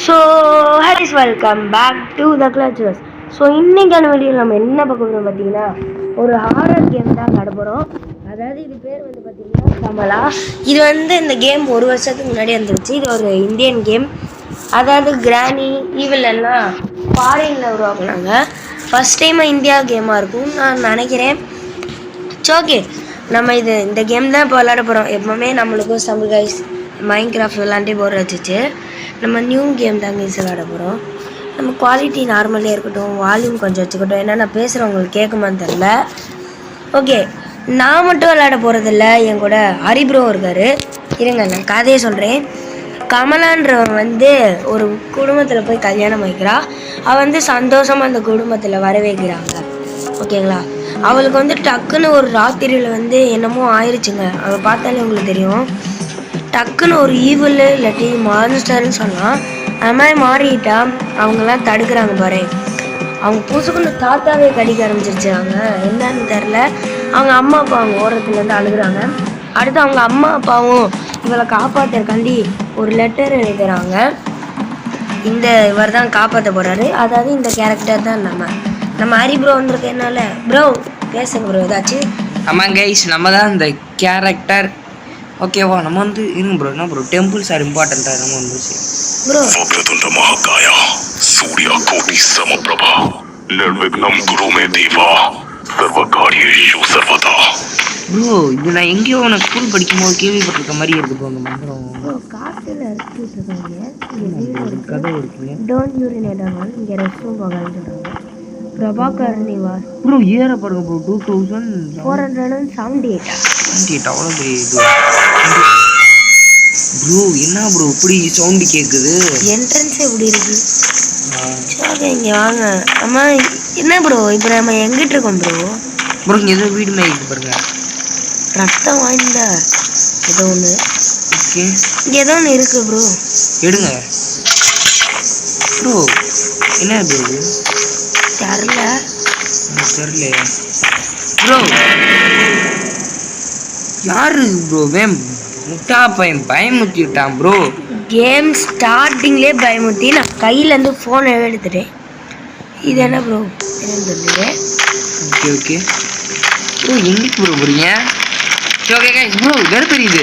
So Haris welcome back to the clutchers. So இன்னைக்கான வீடியோவில் நம்ம என்ன பார்க்க போகிறோம் பார்த்தீங்கன்னா, ஒரு ஹாரர் கேம் தான் விளையாட போகிறோம். அதாவது இது பேர் வந்து பார்த்தீங்கன்னா கமலா. இது வந்து இந்த கேம் ஒரு வருஷத்துக்கு முன்னாடி வந்துருச்சு. இது ஒரு இந்தியன் கேம். அதாவது கிரானி ஈவில் எல்லாம் ஃபாரினில் உருவாக்குனாங்க. ஃபஸ்ட் டைமாக இந்தியா கேமாக இருக்கும் நான் நினைக்கிறேன். ஓகே, நம்ம இந்த கேம் தான் இப்போ விளையாட போகிறோம். எப்போவுமே நம்மளுக்கும் சம்பு கைஸ் மைண்ட் கிராஃப்ட் விளாண்டே போர் வச்சுச்சு. நம்ம நியூ கேம் தாங்க விளையாட போகிறோம். நம்ம குவாலிட்டி நார்மலே இருக்கட்டும், வால்யூம் கொஞ்சம் வச்சுக்கட்டும். ஏன்னா நான் பேசுகிறவங்களுக்கு கேட்குமான்னு தெரில. ஓகே, நான் மட்டும் விளையாட போகிறதில்ல, என் கூட ஹரிப்ரோ இருக்கார். இருங்க நான் கதையை சொல்கிறேன். கமலான்றவன் வந்து ஒரு குடும்பத்தில் போய் கல்யாணம் வைக்கிறா. அவள் வந்து சந்தோஷமாக அந்த குடும்பத்தில் வர வைக்கிறாங்க. ஓகேங்களா? அவளுக்கு வந்து டக்குன்னு ஒரு ராத்திரியில் வந்து என்னமோ ஆயிடுச்சுங்க. அவள் பார்த்தாலே உங்களுக்கு தெரியும். டக்குன்னு ஒரு ஈவில் இல்லாட்டி மான்ஸ்டர்னு சொல்லலாம், அது மாதிரி மாறிட்டா. அவங்கெல்லாம் தடுக்கிறாங்க பாரு. அவங்க புதுசுக்குன்னு தாத்தாவே கடிக்க ஆரம்பிச்சிருச்சாங்க. என்னன்னு தெரில. அவங்க அம்மா அப்பா அவங்க ஓரத்துலேருந்து அழுகுறாங்க. அடுத்து அவங்க அம்மா அப்பாவும் இவளை காப்பாற்றுறக்காண்டி ஒரு லெட்டர் எழுதுறாங்க. இவர் தான் காப்பாற்ற போகிறாரு. அதாவது இந்த கேரக்டர் தான் நம்ம ஹரி ப்ரோ வந்துருக்கு. என்னால் ப்ரோ பேசுங்க ப்ரோ ஏதாச்சும். ஆமாம் கைஸ், நம்ம தான் இந்த கேரக்டர். ஓகேவா? நம்ம வந்து இருங்க ப்ரோ. என்ன ப்ரோ, டெம்பிள்ஸ் ஆர் இம்பார்ட்டண்ட்டாக நம்ம வந்து ப்ரோ. भव्यतुंड महाकाय सूर्यकोटि समप्रभा निर्विघ्नं कुरु मे देवा सर्वकार्येषु सर्वदा. ப்ரோ, இது நான் எங்கேயோ நான் ஸ்கூல் படிக்கும்போது கேள்விப்பட்டிருக்க மாதிரி இருக்கு ப்ரோ. அந்த மந்திரம் காட்டில் கதை இருக்குங்க. டோன்ட் யூரினேட் ஆன் இங்கே ரெஸ்ட் ரூம் போகலான்னு சொல்கிறாங்க. பிரபாகர் நிவாஸ் ப்ரோ ஏற பாருங்க ப்ரோ. 2478 அவ்வளோ பெரிய இது ப்ரோ. என்ன ப்ரோ இப்படி சவுண்டு கேட்குது? என்ட்ரன்ஸ் எப்படி இருக்கு? சரி இங்கே வாங்க. அம்மா என்ன ப்ரோ இப்போ நம்ம எங்கிட்டு இருக்கோம் ப்ரோ? ப்ரோ இங்கே ஏதோ வீடு மாதிரி இருக்கு பாருங்க. ரத்தம் வாய்ந்த ஏதோ ஒன்று. ஓகே, இங்கே ஏதோ ஒன்று இருக்கு ப்ரோ. எடுங்க ப்ரோ. என்ன ப்ரோ இது? தெரில ப்ரோ. யாரு ப்ரோ? முட்டா பையன் பயமுத்தி விட்டான் ப்ரோ. கேம் ஸ்டார்டிங்லேயே பயமுத்தி நான் கையிலேருந்து ஃபோனை எடுத்துட்டேன். இது என்ன ப்ரோ? என்னன்னு தெரியல. ஓகே ஓகே ப்ரோ, எங்கிட்டு ப்ரோ போறீங்க? ஓகே கைஸ் ப்ரோ, வேறு தெரியுது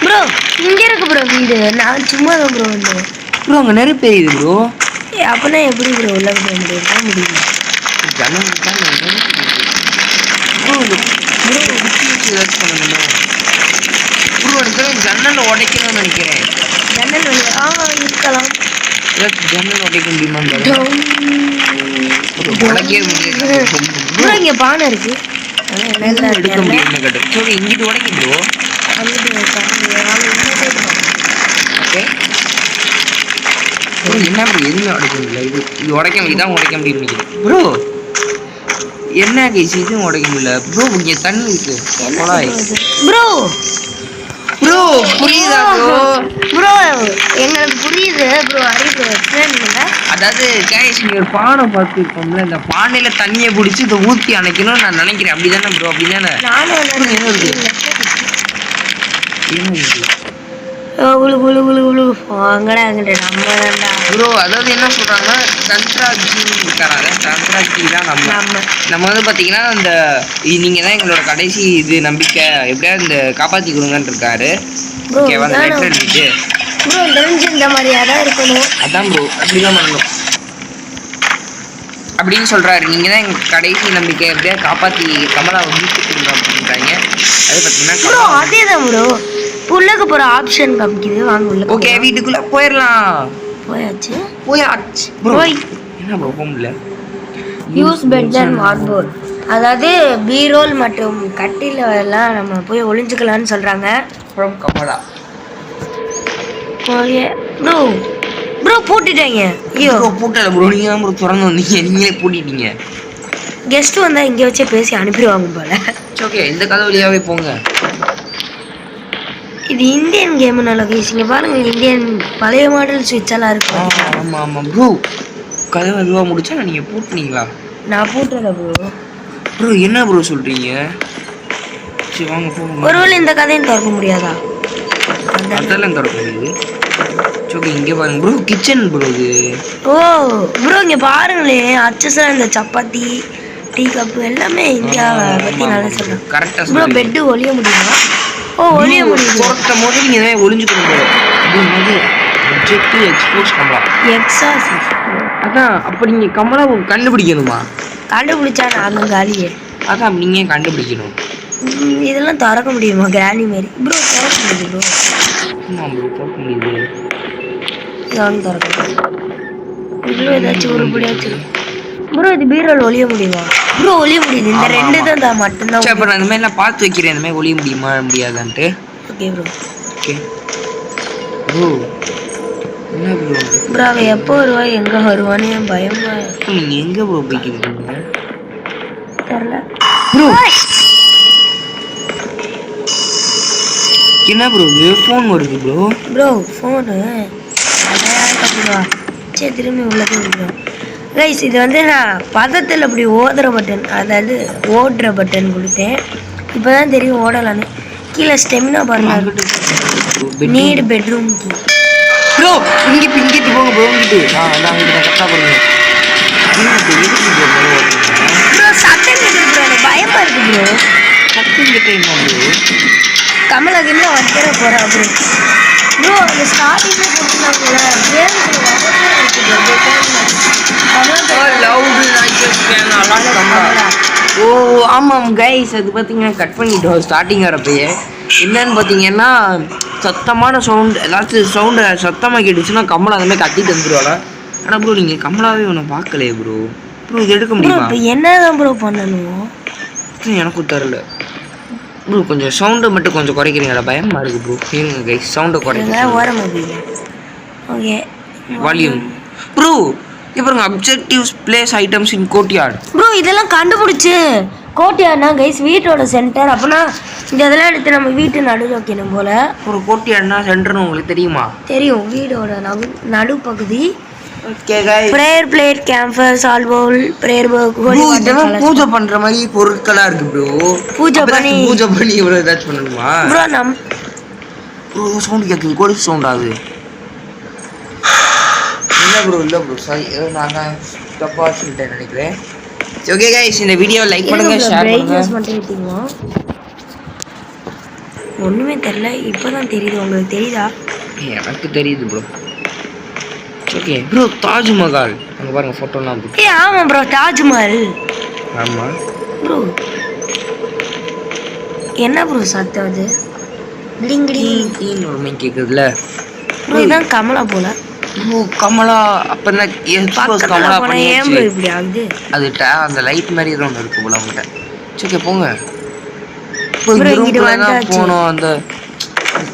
ப்ரோ. இங்கே இருக்கு ப்ரோ வீடு. நான் சும்மா தான் ப்ரோ வந்தேன் ப்ரோ. அங்கே நிறைய தெரியுது ப்ரோ. அப்படின்னா எப்படி ப்ரோ உள்ள போக முடியும்? ஜன்னல் ப்ரோ. ஏதாச்சும் பண்ணணுமா ப்ரோ? எனக்கு ஜன்னல் உடைக்கணும்னு நினைக்கிறேன். ஜன்னல் வழி இருக்கலாம். ஏதாச்சும் ஜன்னல் உடைக்க முடியுமா? உடைக்கவே முடியாது ப்ரோ. இங்கே பானை இருக்கு. எடுக்க முடியும் கேட்டு. சரி இங்கிட்டு உடைக்க ப்ரோ. Okay bro. என்ன ப்ரோ எதுவுமே உடைக்க முடியல. இது உடைக்க முடியும், இதான் உடைக்க முடியும் நினைக்கிறேன் ப்ரோ. என்ன கேஸ் இதுவும் உடைக்க முடியல ப்ரோ. இங்கே தண்ணி இருக்கு ப்ரோ. ப்ரோ புரியுதா ப்ரோ? ப்ரோ எங்களுக்கு புரியுது ப்ரோ. அறிவு எக்ஸ்பிளைன் பண்ணுங்க. அதாவது கேஸ் இங்கே ஒரு பானை பார்த்துருக்கோம்ல, இந்த பானையில் தண்ணியை பிடிச்சி இதை ஊற்றி அணைக்கணும்னு நான் நினைக்கிறேன். அப்படி தானே ப்ரோ? அப்படி தானே? ப்ரோ அதாவது என்ன சொல்றாங்கன்னா, சந்திராஜின்னு இருக்காங்க. சந்திராஜி தான் நம்ம வந்து பார்த்தீங்கன்னா இந்த நீங்கள் தான் எங்களோட கடைசி இது நம்பிக்கை, எப்படியாவது இந்த காப்பாற்றி கொடுங்கன்னு இருக்காரு. ஓகேவா? அந்த லெட்டர் எழுதிட்டு இந்த மாதிரியா தான் இருக்கணும். அதான் ப்ரோ, அப்படிதான் பண்ணணும் அப்படின்னு சொல்றாரு. நீங்க தான் எங்க கடைசி நம்பிக்கை, எப்படியா காப்பாத்தி கமலாவை வீட்டுக்கு கொடுங்க அப்படின்றாங்க. அது பார்த்தீங்கன்னா அதேதான் ப்ரோ. உள்ளக்கு போற ஆப்ஷன் காமிக்குது. வாங்க உள்ள. ஓகே, வீட்டுக்குள்ள போயிடலாம். போயாச்சு ப்ரோ. என்ன ப்ரோ போக முடியல? யூஸ் பெட் அண்ட் மார்போர்ட், அதாவது பீரோல் மற்றும் கட்டில எல்லாம் நம்ம போய் ஒளிஞ்சுக்கலாம்னு சொல்றாங்க. From Kamala. Okay bro. Bro பூட்டிட்டாங்க. ஐயோ பூட்டல ப்ரோ. நீங்க தான் ப்ரோ திறந்து வந்தீங்க, நீங்களே பூட்டிட்டீங்க. கெஸ்ட் வந்தா இங்க வச்சே பேசி அனுப்பிடுவாங்க போல. ஓகே, இந்த கதை வழியாவே போங்க. இது இந்தியன் கேம்னால இங்க பாருங்க. இந்தியன் பழைய மாடல் ஸ்விட்ச் எல்லாம் இருக்கு. ஆமா ஆமா ப்ரோ. கதை அதுவா முடிச்சா நீங்க பூட்டினீங்களா? நான் பூட்டல ப்ரோ. ப்ரோ என்ன ப்ரோ சொல்றீங்க? சரி வாங்க போங்க. ஒருவேளை இந்த கதையும் திறக்க முடியாதா? அதெல்லாம் திறக்க முடியுது. ஓகே இங்கே பாருங்க ப்ரோ கிச்சன் ப்ரோ இது. ஓ ப்ரோ இங்கே பாருங்களேன் அச்சஸாக இந்த சப்பாத்தி டீ கப்பு எல்லாமே இந்தியாவை பற்றி நல்லா சொல்கிறேன். கரெக்டாக ப்ரோ பெட்டு ஒளிய முடியுமா? ஓ ஒளிய முடியுது. பொறுத்த போது நீங்கள் தான் ஒளிஞ்சுக்கணும் ப்ரோ. அப்படிங்கும்போது அப்ஜெக்டிவ் எக்ஸ்போஸ் கமலா எக்ஸாசிஸ். அதான் அப்போ நீங்கள் கமலா கண்டுபிடிக்கணுமா? கண்டுபிடிச்சா நாங்கள் காலியே. அதான் நீங்கள் கண்டுபிடிக்கணும். இதெல்லாம் திறக்க முடியுமா கிராணி மாரி? ப்ரோ திறக்க முடியுது ப்ரோ. ஆமாம் ப்ரோ திறக்க முடியுது. இதான் திறக்க இவ்வளோ ஏதாச்சும் உருப்படியாச்சும் ப்ரோ இது பீரோல் ஒளிய முடியுமா? ப்ரோ ஒளிய முடியுது. இந்த ரெண்டு தான் மட்டும்தான். சரி அப்போ நான் இந்த மாதிரிலாம் பார்த்து வைக்கிறேன். இந்த மாதிரி ஒளிய முடியுமா முடியாதான்ட்டு. Okay bro. ஓகே ப்ரோ என்ன ப்ரோ ப்ரோ அவன் எப்போ வருவா எங்கே வருவான்னு என் பயமா. நீங்கள் எங்கே ப்ரோ போய்க்கிறீங்க தெரில ப்ரோ? என்ன ப்ரோ இது ஃபோன் வருது ப்ரோ. Bro phone bro. சரி திரும்பி உள்ளே விடுறோம் கைஸ். இது வந்து நான் பதத்தில் அப்படி ஓடுற பட்டன், அதாவது ஓடுற பட்டன் கொடுத்தேன். இப்போ தான் தெரியும் ஓடலான்னு. கீழே ஸ்டெமினா பாருங்க. Need bedroom key. ப்ரோ இங்கிட்டு போங்க ப்ரோ. இங்கிட்டு நான் அங்கிட்டு கரெக்டாக போடுங்க. ப்ரோ சத்தம் கேட்குது ப்ரோ. எனக்கு பயமா இருக்கு ப்ரோ. சத்தம் கேட்டேன் ப்ரோ. கமலா கிமலா வந்துட போகிறா ப்ரோ. ப்ரோ அந்த ஸ்டார்டிங்ல கொடுத்துருந்தாங்கள ஓ ஆமாம் கைஸ் அது பார்த்தீங்கன்னா கட் பண்ணிட்டோம் ஸ்டார்டிங் வரப்பயே. என்னன்னு பார்த்தீங்கன்னா சத்தமான சவுண்ட் ஏதாச்சும் சவுண்டை சத்தமாக கேட்டுச்சுன்னா கமலா அந்த மாதிரி கட்டிட்டு வந்துடுவாங்க. ஆனால் ப்ரோ நீங்கள் கமலாவே ஒன்று பார்க்கலையே ப்ரோ. ப்ரோ இது எடுக்க முடியுமா? இப்போ என்னதான் ப்ரோ பண்ணணும் எனக்கும் தெரில ப்ரோ. கொஞ்சம் சவுண்டை மட்டும் கொஞ்சம் குறைக்கிறீங்களா? பயமாக இருக்குது ப்ரோ. இருங்க கைஸ் சவுண்டை குறைங்க. ஓரம் ஓகே வால்யூம் ப்ரோ. இப்போ பாருங்க objectives place items in courtyard. Bro இதெல்லாம் கண்டுபிடிச்சு கோர்ட்யார்ட்னா கைஸ் வீட்டோட சென்டர். அப்போனா இந்த இதெல்லாம் எடுத்து நம்ம வீட்டு நடுவில் வைக்கணும் போல. ஒரு கோர்ட்யார்ட்னா சென்டர்னு உங்களுக்கு தெரியுமா? தெரியும். வீடோட நடுப்பகுதி. Okay guys. Prayer plate, campus, சால்வோல், பிரேயர் புக், ப்ரோ இதெல்லாம் பூஜை பண்ற மாதிரி பொருட்களா இருக்கு ப்ரோ. பூஜை பண்ணி இவ்வளவு ஏதாச்சும் பண்ணணுமா ப்ரோ? ப்ரோ சவுண்ட் கேட்குது. கோழி சவுண்ட் ஆகுது. இல்லை ப்ரோ சாரி நான் தப்பா சொல்லிட்டேன் நினைக்கிறேன். ஓகே கைஸ் இந்த வீடியோ லைக் பண்ணுங்க ஷேர் பண்ணுங்க. ஒண்ணுமே தெரியல. இப்பதான் தெரியுது. உங்களுக்கு தெரியுதா? எனக்கு தெரியுது ப்ரோ. ஓகே ப்ரோ தாஜ்மஹால் அங்க பாருங்க போட்டோலாம் ப்ரோ. ஆமா ப்ரோ தாஜ்மஹால். ஆமா ப்ரோ என்ன ப்ரோ சத்தம் அது? ஒரு மைக் கேக்குதுல ப்ரோ. இதான் கமலா போல. ப்ரோ கமலா அப்பதான் எக்ஸ்போஸ் கமலா பண்ணியாச்சு. இப்படி ஆகுது அது அந்த லைட் மாதிரி ஏதோ ஒன்று இருக்கு போல அவங்ககிட்ட. ஓகே போங்க போனோம். அந்த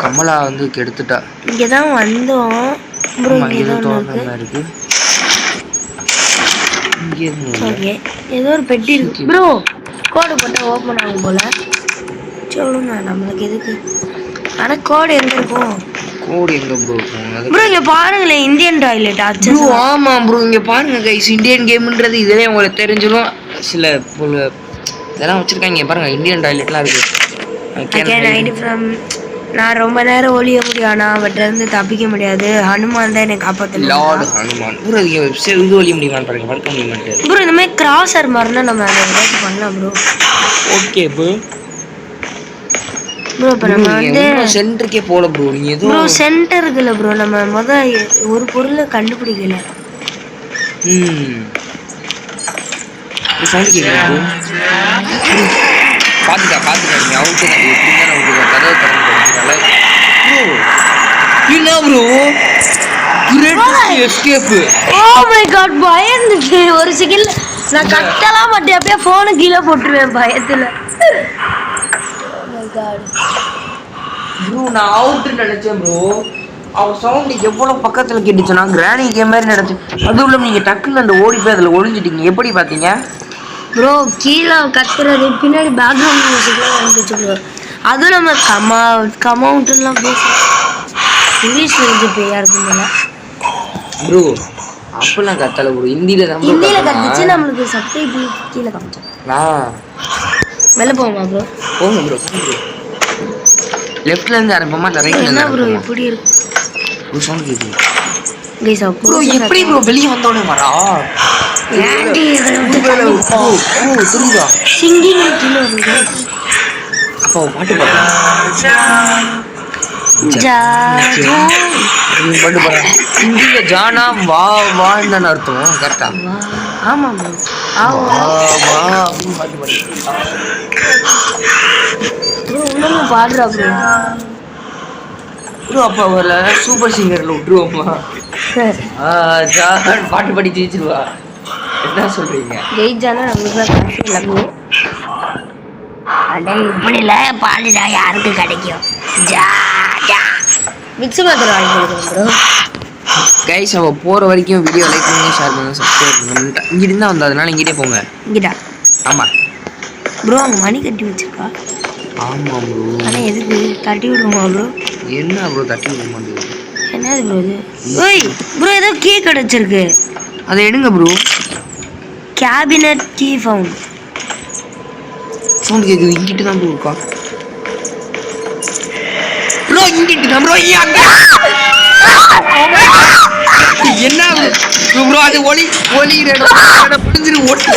கமலா வந்து கெடுத்துட்டா. இங்கதான் வந்தோம் ப்ரோ. இங்கே இருக்கு. ஓகே ஏதோ ஒரு பெட்டி இருக்கு ப்ரோ. கோடு போட்டா ஓபன் ஆகும் போல. சொல்லுங்க நம்மளுக்கு எதுக்கு? ஆனா கோடு எங்க இருக்கும்? கோடு எங்க ப்ரோ இருக்கும்? ப்ரோ இங்க பாருங்களேன் இந்தியன் டாய்லெட் ஆச்சு ப்ரோ. ஆமா ப்ரோ இங்க பாருங்க கைஸ் இந்தியன் கேம்ன்றது இதே உங்களுக்கு தெரிஞ்சிடும். சில இதெல்லாம் வச்சிருக்காங்க பாருங்க. இந்தியன் டாய்லெட்லாம் இருக்கு. நான் ரொம்ப நேரம் ஒளிய முடியும். ஆனா அவர்கிட்ட இருந்து தப்பிக்க முடியாது. ஹனுமான் தான் எனக்கு காப்பாத்தணும். Lord Hanuman bro. இது ஒளிய முடியுமான்னு பாருங்க. வர்க்க முடியுமான்ட்டு ப்ரோ. இந்த மாதிரி கிராசர் மாதிரினா நம்ம அதை ஏதாச்சும் பண்ணலாம் ப்ரோ. Okay bro. ப்ரோ இப்போ நம்ம வந்து சென்டருக்கே போல ப்ரோ. நீங்க ஏதோ ப்ரோ சென்டருக்கு இல்லை ப்ரோ. நம்ம ஒரு பொருளை கண்டுபிடிக்கல. சவுண்ட் கேட்குது ப்ரோ. பார்த்துக்கா நீ அவுட்டு தான். எப்படி தான் அவுட்டு தான். கதவை திறந்து ப்ரோ. என்ன bro great escape. Oh my god பயந்துச்சு ஒரு செகண்ட். நான் கட்டலாம் மாட்டேன். அப்படியே ஃபோனு கீழே போட்டுருவேன் பயத்தில். ப்ரோ நான் அவுட்டுன்னு நினைச்சேன் ப்ரோ. அவன் சவுண்டு எவ்வளோ பக்கத்தில் கேட்டுச்சுன்னா கிராணி கேம் மாதிரி நினைச்சேன். அதுவும் இல்லாமல் நீங்கள் டக்குன்னு அந்த ஓடி போய் அதில் ஒளிஞ்சிட்டீங்க. எப்படி பார்த்தீங்க ப்ரோ? கீழே கத்துறது பின்னாடி பேக்ரவுண்ட் மியூசிக்லாம் வந்துச்சு ப்ரோ. அதுவும் நம்ம கமௌண்ட்லாம் பேசுகிறோம். இங்கிலீஷ் தெரிஞ்ச பேயா இருக்கும் போல ப்ரோ. அப்பெல்லாம் கத்தலை ப்ரோ. ஹிந்தியில் கத்துச்சு. நம்மளுக்கு சப்டைட்டில் கீழே காமிச்சோம். வெளில போவோமா ப்ரோ? போங்க ப்ரோ. லெஃப்ட்ல இருந்து ஆரம்பமா இல்லை ரைட்ல என்ன இருந்து? ப்ரோ இப்படி இருக்கு? ஒரு சவுண்ட் கேக்குது கைஸ் ப்ரோ. எப்படி ப்ரோ வெளிய வந்தோனே வரா? ஆண்டி ஓ தெரியுதா? சிங்கிங் கீழ வருது. அப்போ பாட்டு பாடுறா. ஜா ஜா பாட்டு பாடுறா. இங்க ஜானா வா வான்னு தானே அர்த்தம். கரெக்டா? ஆமா ப்ரோ. வா வா அப்படின்னு பாட்டு பாடு. ப்ரோ இன்னும் பாடுறா ப்ரோ. ப்ரோ அப்போ அவளை சூப்பர் சிங்கர்ல விட்டுருவோமா? ஜான் பாட்டு பாடி ஜெயிச்சிருவா. என்ன சொல்றீங்க? ஜெயிச்சானா நம்மளுக்கு தான் காசு எல்லாமே. அடே இப்படில பாடுடா யாருக்கு கிடைக்கும்? ஜா ஜா மிக்ஸ் மாத்திரம் வாங்கி கொடுக்குறேன் ப்ரோ. கைஸ் அவ போற வரைக்கும் வீடியோ லைக் பண்ணுங்க, ஷேர் பண்ணுங்க, சப்ஸ்கிரைப் பண்ணுங்க. இங்கிட்டு தான் வந்தா அதனால இங்கிட்டே போங்க. இங்கிட்டா ஆமா ப்ரோ அங்கே மணி கட்டி வச்சிருக்கா. ஆமா ப்ரோ. ஆனால் எதுக்கு தட்டி விடுமா ப்ரோ? என்ன ப்ரோ தட்டி விட மாட்டேங்குது? என்னது ப்ரோ இது? ஓய் ப்ரோ ஏதோ கீ கிடச்சிருக்கு. அதை எடுங்க bro. Cabinet key found. Sound கேக்குது. இங்கிட்டு தான் ப்ரோ இருக்கா. ப்ரோ இங்கிட்டு தான் ப்ரோ. என்ன ப்ரோ அது ஒளி புரிஞ்சிரு ஓட்டு.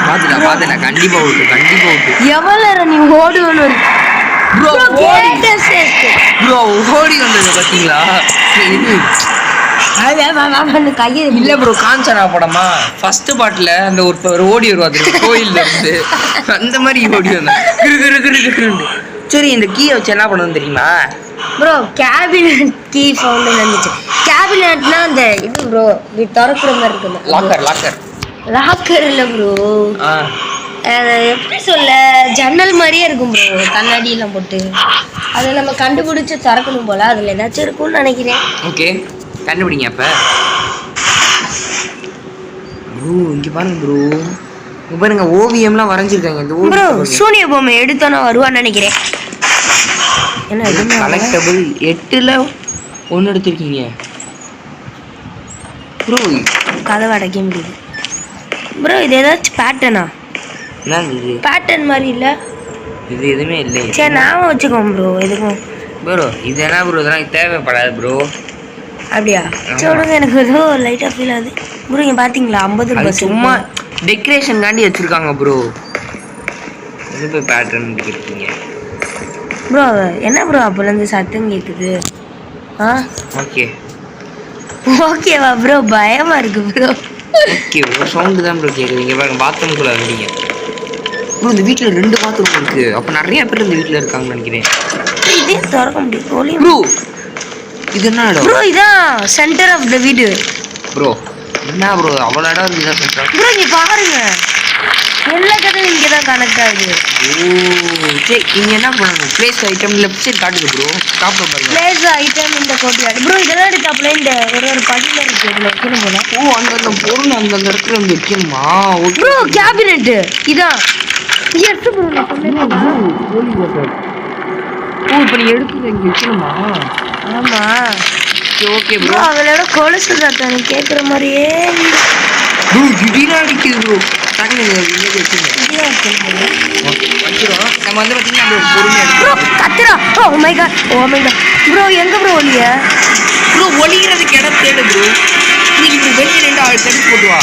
பாத்துடா கண்டிப்பா ஓட்டு எவ்வளோ நேரம் நீ ஓடுவன்னு ப்ரோ. ப்ரோ ஓடி வந்தது பாத்தீங்களா? கையை இல்ல ப்ரோ காஞ்சனா படமா ஃபர்ஸ்ட் பாட்டுல அந்த ஒரு ஓடி வருவாரு கோயில்ல இருந்து அந்த மாதிரி ஓடி வந்தா கிரு. சரி இந்த கீயை வச்சு என்ன பண்ணணும் தெரியுமா ப்ரோ? கேபினட் கீ ஃபவுண்ட் வந்துச்சு. கேபினட்னா அந்த இது ப்ரோ இப்படி திறக்கிற மாதிரி இருக்குல்ல. லாக்கர் இல்லை ப்ரோ. எப்படி சொல்ல, ஜன்னல் மாதிரியே இருக்கும் ப்ரோ, கண்ணாடியெல்லாம் போட்டு. அதை நம்ம கண்டுபிடிச்சு திறக்கணும் போல. அதில் ஏதாச்சும் இருக்கும்னு நினைக்கிறேன். ஓகே கண்டுபிடிங்க அப்ப. ப்ரோ இங்க பாருங்க ப்ரோ. இங்க பாருங்க ஓவியம்லாம் வரைஞ்சிருக்காங்க. இந்த ப்ரோ சூனிய பொம்மை எடுத்தோன்னா வருவான்னு நினைக்கிறேன். என்ன எதுவுமே கலெக்டபிள் 8ல 1 எடுத்திருக்கீங்க ப்ரோ. கதவை அடைக்க முடியுது ப்ரோ. இது ஏதாச்சும் பேட்டர்னா? என்ன இது பேட்டர்ன் மாதிரி இல்லை. இது எதுவுமே இல்லை. சரி நாம வச்சுக்கோம் ப்ரோ எதுக்கும். ப்ரோ இது என்ன ப்ரோ? இதெல்லாம் தேவைப்படாது ப்ரோ. அப்படியா? சொல்லுங்க. எனக்கு ஏதோ லைட்டாக ஃபீல் ஆகுது ப்ரோ. இங்கே பார்த்தீங்களா 50 ரூபாய் சும்மா டெக்கரேஷன் காண்டி வச்சிருக்காங்க ப்ரோ. இது போய் பேட்டர்ன் இருக்கீங்க ப்ரோ. என்ன ப்ரோ அப்போலேருந்து சத்தம் கேட்குது? ஓகே ஓகேவா ப்ரோ? பயமா இருக்கு ப்ரோ. ஓகே ப்ரோ சவுண்டு தான் ப்ரோ கேட்குது. இங்கே பாருங்க பாத்ரூம்குள்ளே வந்தீங்க ப்ரோ. இந்த வீட்டில் 2 பாத்ரூம் இருக்கு. அப்போ நிறைய பேர் இந்த வீட்டில் இருக்காங்கன்னு நினைக்கிறேன். இதே திறக்க முடியும் ப்ரோ. இது என்ன இடம் ப்ரோ? இதான் சென்டர் ஆஃப் த வீடு ப்ரோ. என்ன ப்ரோ அவ்வளோ இடம் இருக்கு இதான் சென்டர் ப்ரோ. இங்கே பாருங்க எல்லா கதையும் இங்கே தான் கனெக்ட் ஆகுது. ஓ சரி இங்கே என்ன பண்ணணும்? பிளேஸ் ஐட்டம் லெஃப்ட் சைடு காட்டுங்க ப்ரோ. டாப்ல பாருங்க. பிளேஸ் ஐட்டம் இந்த கோட்டியாடு ப்ரோ. இதெல்லாம் எடுத்தாப்புல இந்த ஒரு படியில் இருக்கு. இதில் வைக்கணும் போல. ஓ அந்தந்த பொருள் அந்தந்த இடத்துல இருந்து வைக்கணுமா? ப்ரோ கேபினெட் இதான் எடுத்து ப்ரோ. நான் சொன்னேன். ஓ இப்போ நீ எடுத்து இங்கே வைக்கணுமா? ஆமாம் ஓகே ப்ரோ. ப்ரோ. அவளோட கொலுசு சத்தம் கேட்குற மாதிரியே ப்ரோ திடீர்னு அடிக்குது ப்ரோ. டக்குனு இங்கே வச்சுருங்க வச்சிரும். நம்ம வந்து பார்த்தீங்கன்னா அந்த பொறுமையாக ப்ரோ எடுக்கிறோம். கத்துறா. Oh my god bro. எங்கே ப்ரோ ஒலிய? ப்ரோ ஒளிகிறதுக்கு இடம் தேடு ப்ரோ. இன்னைக்கு இப்படி வெளியே 2 ஆள் தடுத்து போட்டு வா.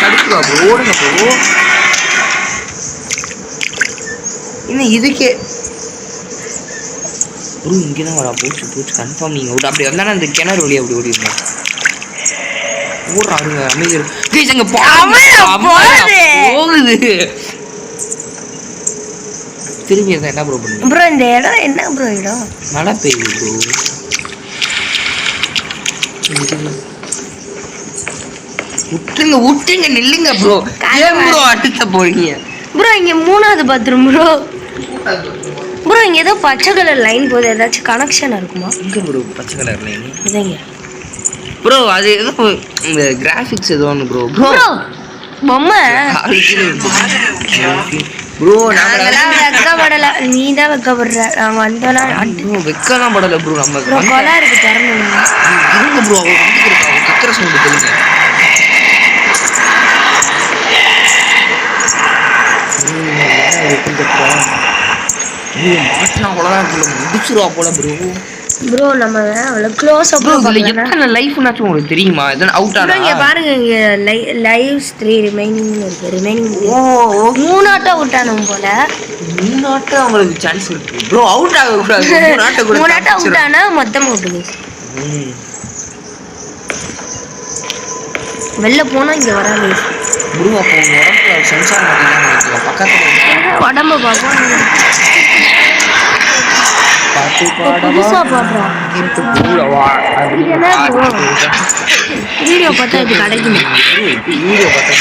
தடுத்துவா ப்ரோ. ஓடுங்க ப்ரோ. இன்னும் இதுக்கே ப்ரோ இங்கே தான் வரா. போச்சு கன்ஃபார்ம். நீங்கள் விட்டு அப்படி வந்தானே அந்த கிணறு வழியாக அப்படி ஓடிருந்தேன். ஓடுறாருங்க அமைதியாக ப்ளீஸ் அங்கே போகுது. திரும்பி இருந்தால் என்ன ப்ரோ பண்ணுங்க ப்ரோ? இந்த இடம் என்ன ப்ரோ இடம்? மழை பெய்யுது ப்ரோ. விட்டுருங்க நில்லுங்க ப்ரோ. ஏன் ப்ரோ அடுத்த போறீங்க ப்ரோ? இங்கே 3வது பாத்ரூம் ப்ரோ. ப்ரோ இங்கே ஏதோ பச்சை கலர் லைன் போகுது. ஏதாச்சும் கனெக்ஷன் இருக்குமா? இங்கே ப்ரோ பச்சை கலர் லைன் இல்லைங்க ப்ரோ. அது ஏதோ இந்த கிராஃபிக்ஸ் ஏதோ ஒன்று ப்ரோ. ப்ரோ பொம்மை ப்ரோ. நாங்களாம் வெக்கப்படலை. நீ தான் வெக்கப்படுற. நாங்கள் வந்தோன்னா ப்ரோ வெக்கலாம் படலை ப்ரோ. நம்ம ப்ரோ கொலை இருக்கு திறந்து இருங்க ப்ரோ. அவர் வந்துருக்கா. அவர் கத்துற சவுண்டு தெரியுங்க. ப்ரோ மாட்டினா அவ்வளோதான் இருக்குல்ல முடிச்சிருவா போல ப்ரோ. ப்ரோ நம்ம அவ்வளோ க்ளோஸ் ப்ரோ அப்புறம் இதில் பார்க்கலன்னா எத்தனை லைஃப்னாச்சும் உங்களுக்கு தெரியுமா? எதனா அவுட் ஆனா? இங்கே பாருங்க, இங்கே லைவ்ஸ் 3 ரிமைனிங்னு இருக்கு. ரிமைனிங் ஓ 3 ஆட்டம் அவுட் ஆனோம் போல. 3 ஆட்டம் அவங்களுக்கு சான்ஸ் இருக்கு ப்ரோ. அவுட் ஆகக்கூடாது. 3 ஆட்டம் கூட 3 ஆட்டம் அவுட் ஆனா மொத்தம் அவுட்டுங்க. வெளில போனால் இங்கே வராது ப்ரோ. அப்போ உங்கள் உடம்புல சென்சார் மாட்டிலாம் நினைக்கிறேன் பக்கத்தில் உடம்ப பார்ப்போம். பாட்டு புதுசா பாடுறோம். இது என்ன ப்ரோ? வீடியோ பார்த்தா இது கிடைக்குமே. வீடியோ பார்த்தா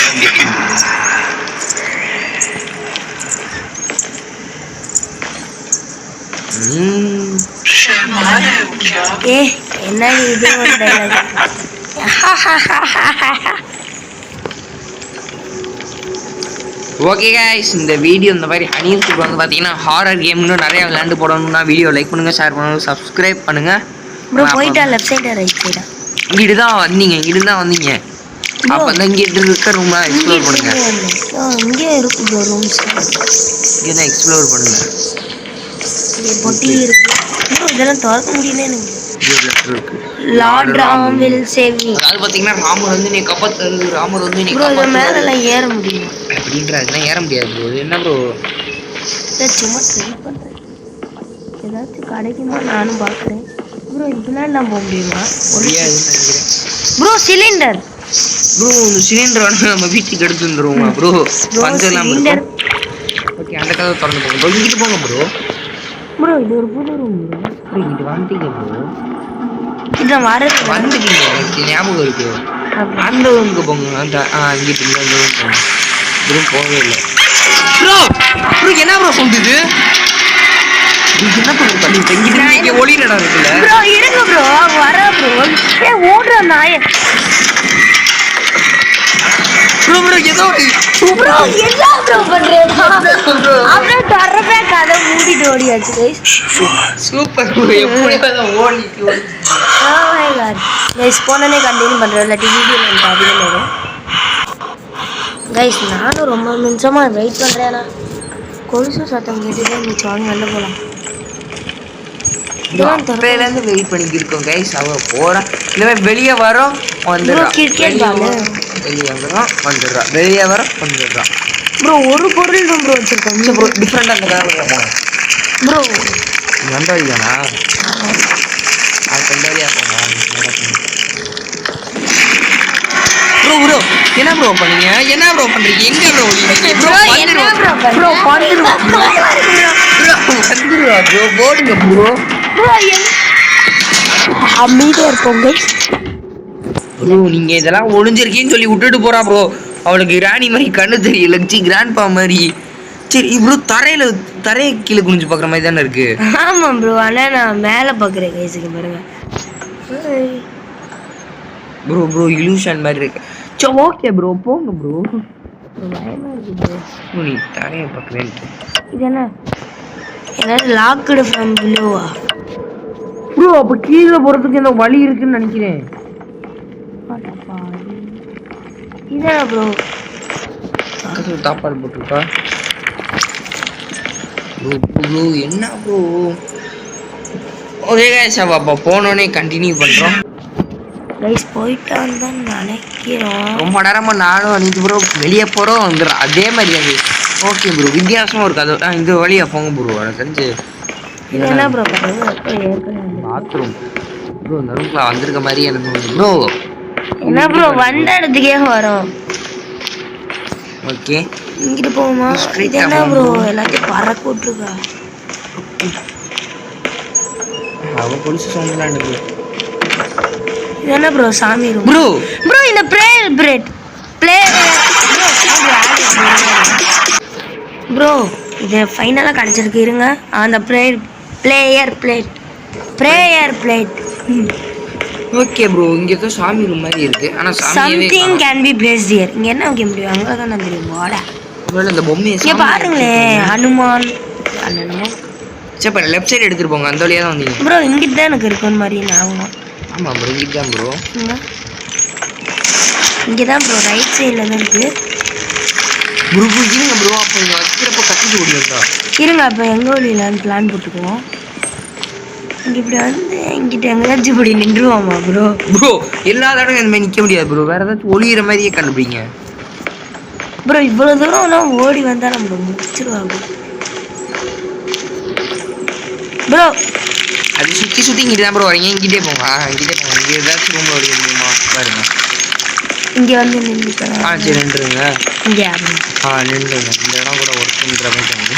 ஏ என்ன இது ஒரு டைலாக். ஓகே கைஸ், இந்த வீடியோ இந்த மாதிரி அனிருத்துக்கு வந்து பார்த்தீங்கன்னா ஹாரர் கேம்னு நிறைய விளையாண்டு போடணும்னா வீடியோ லைக் பண்ணுங்கள், ஷேர் பண்ணுங்கள், சப்ஸ்கிரைப் பண்ணுங்கள். ப்ரோ போயிட்டா லெஃப்ட் சைடா ரைட் சைடா? இங்கிட்டு தான் வந்தீங்க. அப்போ தான் இங்கே இருக்க ரூம்லாம் எக்ஸ்ப்ளோர் பண்ணுங்க. இங்கே இருக்கு ப்ரோ ரூம்ஸ். இங்கே தான் எக்ஸ்ப்ளோர் பண்ணுங்க. இங்கே பொட்டி இருக்கு ப்ரோ. இதெல்லாம் திறக்க முடியல எனக்கு. இருக்கு Lord Ram will save me. அதாவது பார்த்தீங்கன்னா ராமர் வந்து நீ காப்பாத்து, ராமர் வந்து நீ ப்ரோ இதை மேலெல்லாம் ஏற முடியுமா? அப்படின்ற அதெல்லாம் ஏற முடியாது ப்ரோ. என்ன ப்ரோ சும்மா ட்ரை பண்ணுறேன். ஏதாச்சும் கிடைக்குமா நானும் பார்க்குறேன். ப்ரோ இதுக்குலாம் நான் போக முடியுமா? முடியாதுன்னு நினைக்கிறேன் ப்ரோ. Cylinder bro. இந்த சிலிண்டர் வந்து நம்ம வீட்டுக்கு எடுத்து வந்துருவோமா ப்ரோ? பஞ்செல்லாம் சிலிண்டர். ஓகே அந்த கதை திறந்து போங்க ப்ரோ. இங்கிட்டு போங்க ப்ரோ. ப்ரோ இது ஒரு புது ரூம் ப்ரோ. இங்கிட்டு வந்துட்டீங்க ப்ரோ. இதான் வரது வந்துட்டீங்க, எனக்கு ஞாபகம் இருக்கு. அந்த ரூமுக்கு போங்க. அந்த இங்கிட்டு இந்த ரூம் போங்க. ரூம் போகவே இல்லை ப்ரோ. ப்ரோ என்ன ப்ரோ சொல்லுது? என்ன ப்ரோ பண்ணிட்டு இங்கே ஒளி நடம் இருக்குல்ல ப்ரோ? இருங்க ப்ரோ வர ப்ரோ. ஏ ஓடுற நாய ப்ரோ. ப்ரோ ஏதோ ப்ரோ என்ன ப்ரோ பண்றீங்க? அப்படியே தரவே கதை மூடிட்டு ஓடியாச்சு கைஸ். Super bro. எப்படியாவது ஓடிட்டு கைஸ் போனே கண்டினியூ பண்றேன். இல்லாட்டி வீடியோ எனக்கு அதிகமாகும் கைஸ். நானும் ரொம்ப நிமிஷமா வெயிட் பண்றேன்னா கொலுசு சத்தம் கேட்டுதான் இருந்துச்சு. வாங்க வெளில போகலாம். அப்பையிலேருந்து வெயிட் பண்ணிட்டு இருக்கோம் கைஸ். அவ போறா. இந்த மாதிரி வெளியே வரோம் வந்துடுறா. கிரிக்கெட் பால் வெளியே வந்துடும் வந்துடுறா. வெளியே வரோம் வந்துடுறா. ப்ரோ ஒரு பொருள் தான் ப்ரோ வச்சிருக்கோம் ப்ரோ டிஃப்ரெண்டாக அந்த கலர் போங்க ப்ரோ. அந்த வழிதானா? அது அந்த வழியாக போங்க. ப்ரோ ப்ரோ என்ன ப்ரோ பண்ணீங்க? என்ன ப்ரோ பண்றீங்க? எங்க ப்ரோ ப்ரோ வந்துருவா ப்ரோ. வந்துருவா ப்ரோ. போடுங்க ப்ரோ. அமைதியா இருப்போங்க ப்ரோ. நீங்க இதெல்லாம் ஒளிஞ்சிருக்கீன்னு சொல்லி விட்டுட்டு போறா ப்ரோ. அவளுக்கு ராணி மாதிரி கண்ணு தெரியல. கிராண்ட் பா மாதிரி. சரி ப்ரோ தரையை கீழே குனிஞ்சு பார்க்குற மாதிரி தானே இருக்கு. ஆமா ப்ரோ. ஆனால் நான் மேலே பார்க்குறேன் கைஸுக்கு பாருங்க ப்ரோ. ப்ரோ இலூஷன் மாதிரி இருக்கு. சோ ஓகே ப்ரோ போங்க ப்ரோ. பயமா இருக்கு ப்ரோ. நீ தரையை பார்க்குறேன்ட்டு இது என்ன ஏதாவது லாக்டு ஃப்ரம் பிலோவா ப்ரோ? அப்போ கீழே போகிறதுக்கு இந்த வழி இருக்குன்னு நினைக்கிறேன். இதானா ப்ரோ? தாப்பால் போட்டிருக்கா ப்ரோ. ப்ரோ என்ன ப்ரோ? ஓகே கைஸ், அப்போ போனோடனே கண்டினியூ பண்ணுறோம் கைஸ். போயிட்டான்னு தான் நினைக்கிறோம். ரொம்ப நேரமாக நானும் அன்னைக்கு ப்ரோ வெளியே போகிறோம் வந்துடும் அதே மாதிரி அது. ஓகே ப்ரோ வித்தியாசமாக இருக்கு அது. இந்த வழியாக போங்க ப்ரோ. எனக்கு தெரிஞ்சு இது என்ன ப்ரோ பண்ணுறது? Bathroom bro. இந்த ரூம்ல வந்திருக்க மாதிரி எனக்கு ப்ரோ. என்ன ப்ரோ வந்த இடத்துக்கே வரோம். ஓகே இங்கிட்டு போகுமா? இது என்ன ப்ரோ எல்லாத்தையும் பறக்க விட்டுருக்கா? அவன் கொலுசு சவுண்ட்லாம் எனக்கு இது என்ன ப்ரோ? சாமி ரூம் ப்ரோ. ப்ரோ இந்த ப்ரேயர் பிரெட் ப்ரோ இது ஃபைனலாக கிடச்சிருக்கு. இருங்க அந்த ப்ரேயர் பிளேட். Okay bro. இங்கே தான் சாமி ரூம் மாதிரி இருக்கு. ஆனால் something can be placed here. இங்கே என்ன வைக்க முடியும்? அங்கே தான் நான் தெரியும் போட. இந்த பொம்மையை இங்கே பாருங்களேன் ஹனுமான் அண்ணனுமா. சரி இப்போ லெஃப்ட் சைடு எடுத்துகிட்டு போங்க. அந்த வழியாக தான் வந்தீங்க ப்ரோ. இங்கிட்டு தான் எனக்கு இருக்குன்னு மாதிரி ஞாபகம். ஆமாம் ப்ரோ இங்கிட்டு தான் ப்ரோ. இங்கே தான் ப்ரோ ரைட் சைடில் தான் இருக்குது ப்ரோ. இருங்க ப்ரோ. அப்போ இங்கே வைக்கிறப்போ கட்டிட்டு ஓடியா இருங்க அப்போ எங்கே ஒளியலான்னு பிளான் போட்டுக்குவோம். இங்கே இப்படி வந்து எங்கிட்ட எங்கேயாச்சும் இப்படி நின்றுவாமா ப்ரோ? ப்ரோ எல்லா தடவையும் இந்த மாதிரி நிற்க முடியாது ப்ரோ. வேற ஏதாச்சும் ஒளியிற மாதிரியே கண்டுபிடிங்க ப்ரோ. இவ்வளோ தூரம் ஓடி வந்தால் நம்ம முடிச்சிருவாங்க ப்ரோ. அது சுற்றி சுற்றி இங்கிட்டு தான் ப்ரோ வரீங்க. இங்கிட்டே போங்க. இங்கிட்டே போங்க. இங்கே ஏதாச்சும் ரூமில் ஒளி முடியுமா பாருங்க. இங்கே வந்து நின்றுக்கலாம். சரி நின்றுங்க. இங்கே நின்றுங்க. இந்த இடம் கூட ஒர்க்குன்ற மாதிரி தோணுது.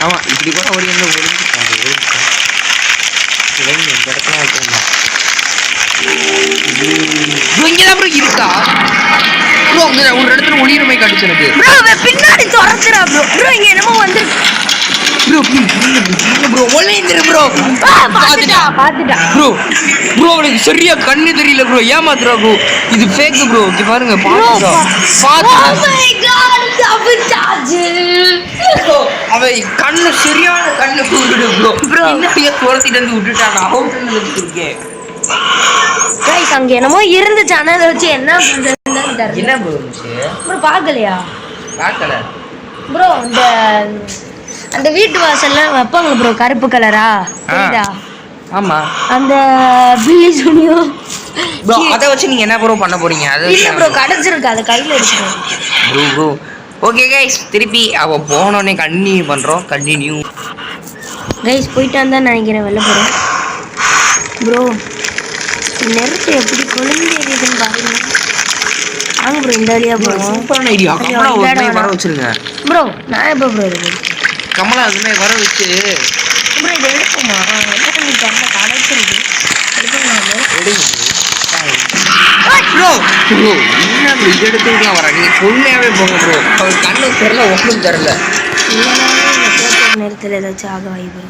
ஆமாம் இப்படி கூட ஓடி வந்து ஒழிஞ்சுக்காங்க. இந்த இடத்துல வைக்கணும் ப்ரோ. இங்கே தான் ப்ரோ இருக்கா ப்ரோ? அங்கே ஒரு இடத்துல ஒளியிற மாதிரி காட்டுச்சு எனக்கு ப்ரோ. பின்னாடி துறச்சுறா ப்ரோ. ப்ரோ இங்கே என்னமோ வந்து ப்ரோ ப்ரோ ஒளிந்துரு ப்ரோ. பார்த்துட்டா ப்ரோ அவனுக்கு சரியா கண்ணு தெரியல ப்ரோ. ஏமாத்துறா ப்ரோ. இது ஃபேக் ப்ரோ. இங்க பாருங்க பாத்துடா. அவன் கண்ணு சரியான கண்ணு போடுது ப்ரோ. பின்னாடியே துரத்திட்டு வந்து விட்டுட்டாங்க. அவுட்ல வச்சிருக்கேன் கைஸ். அங்க என்னமோ இருந்துச்சு. ஆனா அதை வச்சு என்ன பண்றதுன்னு தெரியல. என்ன ப்ரோ இருந்துச்சு ப்ரோ? பார்க்கலையா? பார்க்கல ப்ரோ. அந்த வீட்டு வாசல்ல வைப்பாங்க ப்ரோ, கருப்பு கலரா தெரியுதா? ஆமா அந்த பில்லி சுனியோ ப்ரோ. அதை வச்சு நீங்க என்ன ப்ரோ பண்ண போறீங்க? அது இல்ல ப்ரோ, கிடைச்சிருக்கு. அது கையில இருக்கு ப்ரோ. ஓகே கைஸ், திருப்பி அவ போனோடனே கண்டினியூ பண்றோம். Continue guys. போயிட்டு வந்தா நினைக்கிறேன் வெளில போறோம் ப்ரோ. நெருப்பு எப்படி கொழுந்து எரியுதுன்னு பாருங்க. வாங்க ப்ரோ, இந்த வழியா போறோம். சூப்பரான ஐடியா. கமலா ஒரு மாதிரி வர வச்சிருங்க ப்ரோ. நான் எப்போ ப்ரோ இருக்கு கமலா அது மாதிரி வர வச்சு ப்ரோ இதை எடுப்போமா? என்ன பண்ணி தரல கடைச்சிருக்கு. ப்ரோ என்ன ப்ரோ இது எடுத்துக்கலாம் வர? நீங்க பொறுமையாவே போங்க ப்ரோ. அவர் கண்ணு தெரியல, ஒன்றும் தெரியல. நேரத்தில் ஏதாச்சும் ஆக வாய்ப்பு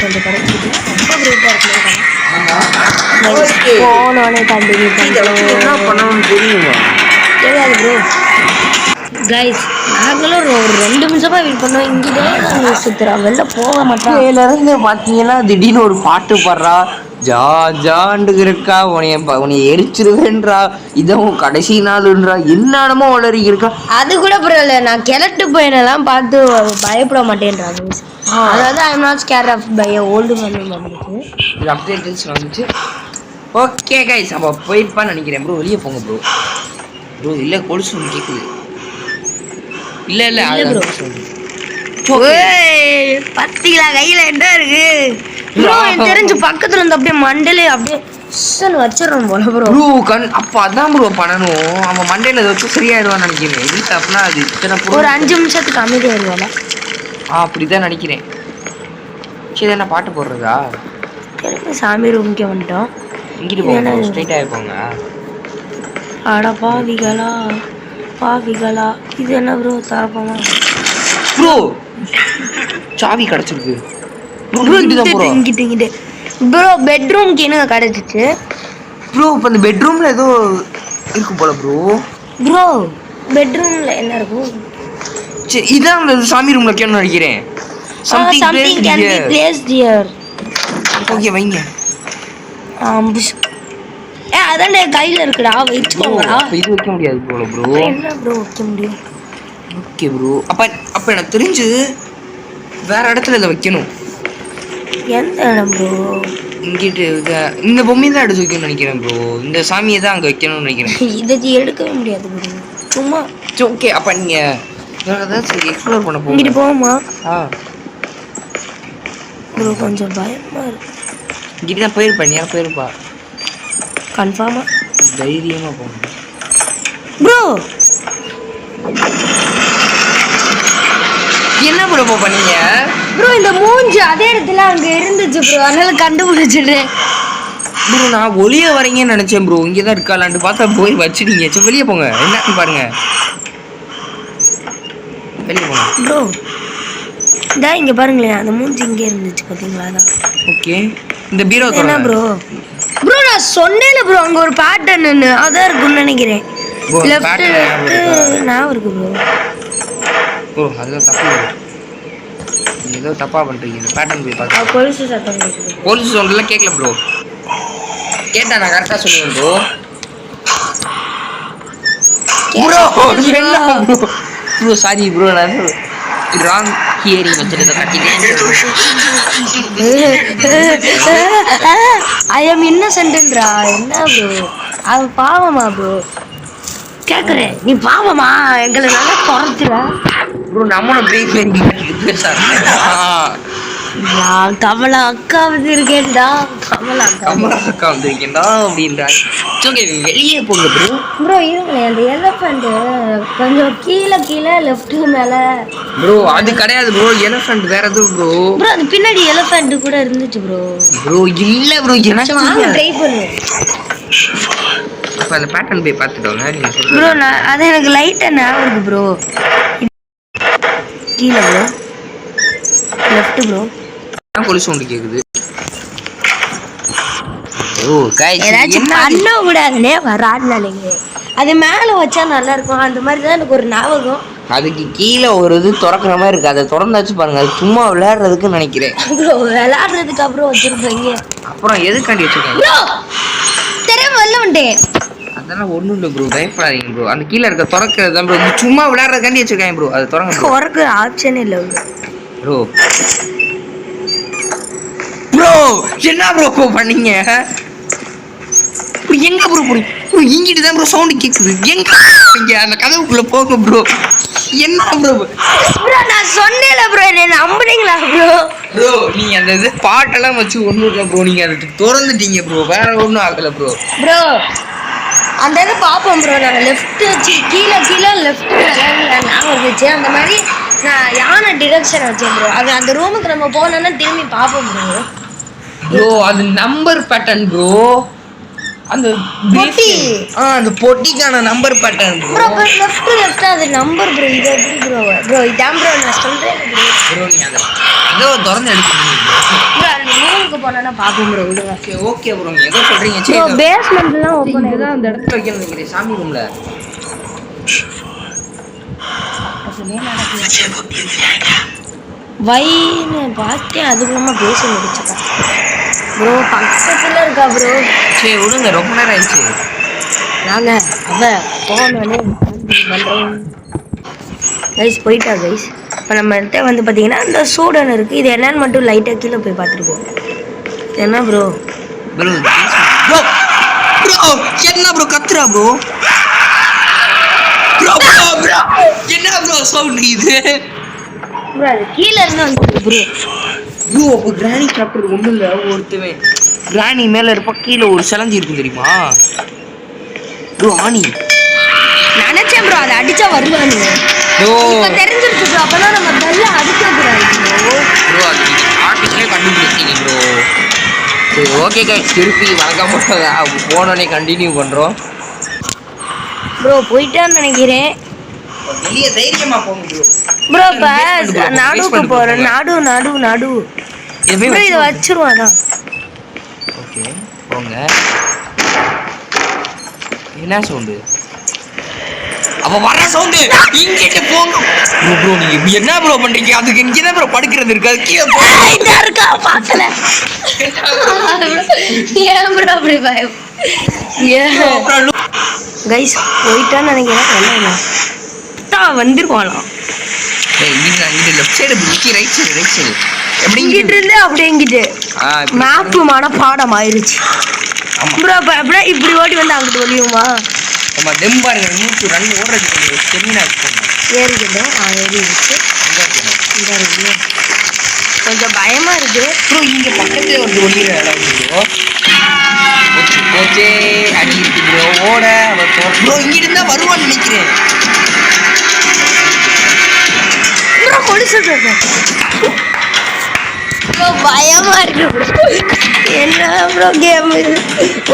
கொஞ்சம் கிடைச்சிது. ரொம்ப கிரேட்டாக இருக்கு. போனோடனே கண்டினியூ என்ன பண்ணணும்னு தெரியுமா? தெரியாது ப்ரோ. கைஸ், நாங்களும் ஒரு 2 நிமிஷமா வெயிட் பண்ணோம். இங்கிட்டே சுத்துறோம், வெளில போக மாட்டோம். இருந்து பார்த்தீங்கன்னா திடீர்னு ஒரு பாட்டு பாடுறா. ஜாண்டு இருக்கா, உனைய எரிச்சிருவேன்றா. இதுவும் கடைசி நாளுன்றா. என்னடமோ வளரி இருக்கா. அது கூட பரவாயில்ல. நான் கிழட்டு பையனெல்லாம் பார்த்து பயப்பட மாட்டேன்றாங்க. அதாவது I am not scare of by old man வந்துச்சு. இது அப்டேட்ஸ் வந்துச்சு. ஓகே கைஸ், அப்போ போயிருப்பான்னு நினைக்கிறேன் ப்ரோ. வெளியே போங்க ப்ரோ. ப்ரோ இல்லை, கொலுசு ஒன்று கேட்குது. இல்லை ப்ரோ. பத்திகளா கையில என்ன இருக்கு ப்ரோ? எனக்கு தெரிஞ்சு பக்கத்துல இருந்து அப்படியே மண்டலே அப்படியே வச்சிடறோம் போல ப்ரோ. ப்ரோ அப்போ அதான் ப்ரோ பண்ணணும். அவன் மண்டையில் இதை வச்சு சரியாயிடுவான்னு நினைக்கிறேன். இல்லை அப்படின்னா அது இத்தனை ஒரு 5 நிமிஷத்துக்கு அமைதியாயிருவாங்க. அப்படிதான் நினைக்கிறேன். சரி, என்ன பாட்டு போடுறதா? சாமி ரூமுக்கே வந்துட்டோம். இங்கிட்டு போங்க, ஸ்ட்ரைட்டாக போங்க. அட பாவிகளா. இது என்ன ப்ரோ? தரப்போமா ப்ரோ? சாவி கிடைச்சிருக்கு இங்கிட்டு ப்ரோ. பெட்ரூம்க்கு என்ன கிடைச்சிச்சு ப்ரோ? இப்போ இந்த பெட்ரூம்ல ஏதோ இருக்கு போல ப்ரோ. பெட்ரூம்ல என்ன இருக்கும்? சரி, இதான் அந்த சாமி ரூம்ல வைக்கணும்னு நினைக்கிறேன். something can be placed here. Okay வைங்க. அதான் கையில இருக்குடா, வெச்சுக்கோங்கடா. இது வைக்க முடியாது போல ப்ரோ. என்ன ப்ரோ வைக்க முடியும்? Okay bro. அப்ப எனக்கு தெரிஞ்சு வேற இடத்துல இதை வைக்கணும். எந்த இடம் ப்ரோ? இங்கிட்டு இந்த பொம்மையை தான் எடுத்து வைக்கணும்னு நினைக்கிறேன் ப்ரோ. இந்த சாமியை தான் அங்கே வைக்கணும்னு நினைக்கிறேன். இதை எடுக்கவே முடியாது ப்ரோ, சும்மா. ஓகே, அப்போ நீங்கள் வேற ஏதாச்சும் எக்ஸ்ப்ளோர் பண்ண போங்க. இங்கிட்டு போமா ப்ரோ? கொஞ்சம் பயமா இருக்கு. இங்கிட்டு தான் போயிருப்பேன். யாரும் போயிருப்பா கன்ஃபார்மா? தைரியமாக போங்க ப்ரோ. என்ன ப்ரோ பண்ணீங்க ப்ரோ? இந்த மூஞ்சி அதே இடத்துல அங்கே இருந்துச்சு ப்ரோ, அதனால கண்டுபிடிச்சிட்டேன் ப்ரோ. நான் ஒளிய வரீங்கன்னு நினச்சேன் ப்ரோ. இங்கே தான் இருக்காளான்ட்டு பார்த்தா போய் வச்சுட்டீங்க. சரி வெளியே போங்க. என்னன்னு பாருங்க, வெளியே போங்க ப்ரோ. இதா இங்கே பாருங்களேன், அந்த மூஞ்சி இங்கே இருந்துச்சு பார்த்தீங்களா? அதான். ஓகே, இந்த பீரோ என்ன ப்ரோ? நான் சொன்னேன்ல ப்ரோ, அங்கே ஒரு பேட்டர்னு அதான் இருக்குன்னு நினைக்கிறேன். லெஃப்ட் நான் இருக்கு ப்ரோ. அதெல்லாம் தப்பு. நீங்கள் ஏதோ தப்பாக பண்ணுறீங்க. இந்த பேட்டர்ன் போய் பார்த்து கொலுசு சத்தம் கேட்குது. கொலுசு சவுண்டெல்லாம் கேட்கல ப்ரோ. கேட்டா நான் கரெக்டாக சொல்லுவேன் ப்ரோ. ப்ரோ சாரி ப்ரோ நான் ராங் ஹியரிங் வச்சுருந்த கட்டிட்டேன். ஐ எம் இன்னசென்ட்ன்றா. என்ன ப்ரோ அது பாவமா ப்ரோ? கேட்குறேன் நீ பாவமா எங்களை நல்லா குறைச்சிட ப்ரோ நம்மளும் பிரேக் நான் கமலா அக்கா வந்து இருக்கேன்டா. கமலா அக்கா வந்திருக்கேன்டா அப்படின்றா. ஓகே வெளியே போங்க ப்ரோ. ப்ரோ இருங்க அந்த எலஃபண்ட் கொஞ்சம் கீழே கீழே லெஃப்ட் மேல. ப்ரோ அது கிடையாது ப்ரோ, எலிஃபண்ட் வேற எதுவும் ப்ரோ. ப்ரோ அது பின்னாடி எலஃபண்ட் கூட இருந்துச்சு ப்ரோ. ப்ரோ இல்ல ப்ரோ எனக்கு வாங்க ட்ரை பண்ணு. அப்ப அந்த பேட்டர்ன் போய் பார்த்துட்டோங்க நீங்க சொல்லுங்க ப்ரோ. நான் அது எனக்கு லைட்டா ஞாபகம் இருக்கு ப்ரோ. கீழே bro left bro. Police sound கேக்குது. ஓ गाइस ஏதாச்சும் பண்ண கூடாதுனே வராதுனாலங்க. அது மேல வச்சா நல்லா இருக்கும். அந்த மாதிரி தான் எனக்கு ஒரு ஞாபகம். அதுக்கு கீழே ஒரு இது திறக்கிற மாதிரி இருக்கு. அதை திறந்தாச்சு பாருங்க. அது சும்மா விளையாடுறதுக்குன்னு நினைக்கிறேன். ப்ரோ விளையாடுறதுக்கு அப்புறம் வச்சிருப்பீங்க. அப்புறம் எதுக்காண்டி வச்சிருக்காங்க ப்ரோ தெரியாம வரல வந்துட்டேன். அதெல்லாம் ஒண்ணும் இல்லை ப்ரோ, பயப்படாதீங்க ப்ரோ. அந்த கீழே இருக்க திறக்கிறது தான் ப்ரோ, சும்மா விளையாடுறதுக்காண்டி வச்சிருக்காங்க ப்ரோ. அது திறங்க திறக்க ஆப்ஷன் இல்லை ப்ரோ. ப்ரோ என்ன ப்ரோ பண்ணீங்க? எங்க ப்ரோ போறீங்க ப்ரோ? இங்கிட்டு தான் ப்ரோ சவுண்ட் கேக்குது. எங்க இங்க அந்த கதவுக்குள்ள போங்க ப்ரோ. என்ன ப்ரோ? ப்ரோ நான் சொன்னேன்ல ப்ரோ, என்ன நம்புறீங்களா ப்ரோ? ப்ரோ நீங்க அந்த இது பாட்டெல்லாம் வச்சு ஒண்ணும் இல்லை ப்ரோ. நீங்க அதை திறந்துட்டீங்க ப்ரோ, வேற ஒன்றும் ஆகல ப்ரோ. ப்ரோ அந்த இது பார்ப்போம் ப்ரோ. நாங்கள் லெஃப்ட் வச்சு கீழே கீழே லெஃப்ட் ஞாபகம் இருந்துச்சு. அந்த மாதிரி நான் யானை டிரெக்ஷன் வச்சேன் ப்ரோ. அது அந்த ரூமுக்கு நம்ம போனோன்னா திரும்பி பார்ப்போம் ப்ரோ. ப்ரோ அது நம்பர் பேட்டர்ன் ப்ரோ. அந்த பொட்டி. அந்த பொட்டிக்கான number pattern bro bro. Left அது நம்பர் ப்ரோ. இது எப்படி ப்ரோ? ப்ரோ இதான் ப்ரோ நான் சொல்றேன் ப்ரோ. ப்ரோ நீ அதை ஏதோ திறந்து எடுத்துக்கீங்க ப்ரோ அந்த ரூமுக்கு போனோன்னா பார்ப்போம் ப்ரோ. விடுங்க. ஓகே ப்ரோ நீங்க ஏதோ சொல்றீங்க. ப்ரோ பேஸ்மெண்ட்லாம் ஓப்பன் இங்கே தான் அந்த இடத்துல வைக்கணும் நினைக்கிறேன், சாமி ரூம்ல. வைன்னு பார்த்தேன். அதுக்குள்ளமா பேச முடிச்சுட்டேன் ப்ரோ. பக்கத்துல இருக்கா ப்ரோ. சரி விடுங்க, ரொம்ப நேரம் ஆயிடுச்சு. நாங்க அவ போனோடனே பண்ணுறோம் கைஸ். போயிட்டா கைஸ். இப்போ நம்ம இடத்த வந்து பார்த்தீங்கன்னா இந்த சூடன் இருக்குது. இது என்னன்னு மட்டும் லைட்டாக கீழே போய் பார்த்துருப்போம். என்ன ப்ரோ? ப்ரோ ப்ரோ ப்ரோ என்ன ப்ரோ கத்துறா ப்ரோ? ப்ரோ ப்ரோ என்ன ப்ரோ சவுண்ட் இது? ப்ரோ அது கீழே இருந்து வந்து ப்ரோ. ப்ரோ அப்போ கிராணி சாப்பிட்றது ஒன்றும் இல்லை. ஒருத்தவன் கிராணி மேலே இருப்பா, கீழே ஒரு சிலஞ்சி இருக்கும் தெரியுமா ப்ரோ? ஆணி நினைச்சேன் ப்ரோ அதை அடிச்சா வருவானு. ப்ரோ இப்போ தெரிஞ்சிருச்சு ப்ரோ. அப்போனா நம்ம கல்ல அடிக்கக்கூடாது ப்ரோ. ப்ரோ அது நீங்கள் ஆர்டிஸ்டே கண்டுபிடிச்சிங்க ப்ரோ. சரி ஓகே கைஸ், திருப்பி வழக்கமா போனோடனே கண்டினியூ பண்ணுறோம் ப்ரோ. போயிட்டான்னு நினைக்கிறேன். வெளியே தைரியமா போங்க ப்ரோ. ப்ரோ இப்போ நடுவுக்கு போகிறேன். நடு ப்ரோ. இதை வச்சிருவானா? ஓகே போங்க. என்ன சவுண்டு? அப்ப வர சவுண்டு இங்கிட்டு போங்க ப்ரோ. ப்ரோ நீங்க என்ன ப்ரோ பண்றீங்க? அதுக்கு இங்க தான் ப்ரோ படுக்கிறது இருக்கு. அது கீழே இதா இருக்கா பார்க்கல. ஏன் ப்ரோ அப்படி பயம்? கைஸ் போயிட்டான்னு நினைக்கிறேன். என்ன வந்துருவாளாம். இங்க லெஃப்ட் சைடு புக்கி, ரைட் சைடு எப்படி இங்கிட்டு இருந்து அப்படியே இங்கிட்டு மேப்பு மனப்பாடம் ஆயிருச்சு ப்ரோ. அப்படியே இப்படி ஓடி வந்து அங்கிட்டு ஒளியுமா? நம்ம தெம்பாருங்க 102 ஓடுறது கொஞ்சம் ஸ்டெமினா இருக்கு. ஏறிக்கிட்டோம். ஏறிடுச்சு. கொஞ்சம் பயமா இருக்கு ப்ரோ. இங்க பக்கத்துல வந்து ஒளியிற இடம் ப்ரோ. போச்சே அடி இருக்கு ப்ரோ. ஓட ப்ரோ இங்கிட்டு தான் வருவான்னு நினைக்கிறேன் ப்ரோ. கொலுசுட்டு இருக்கேன் ப்ரோ. பயமா இருக்கு ப்ரோ. என்ன ப்ரோ கேம் இது?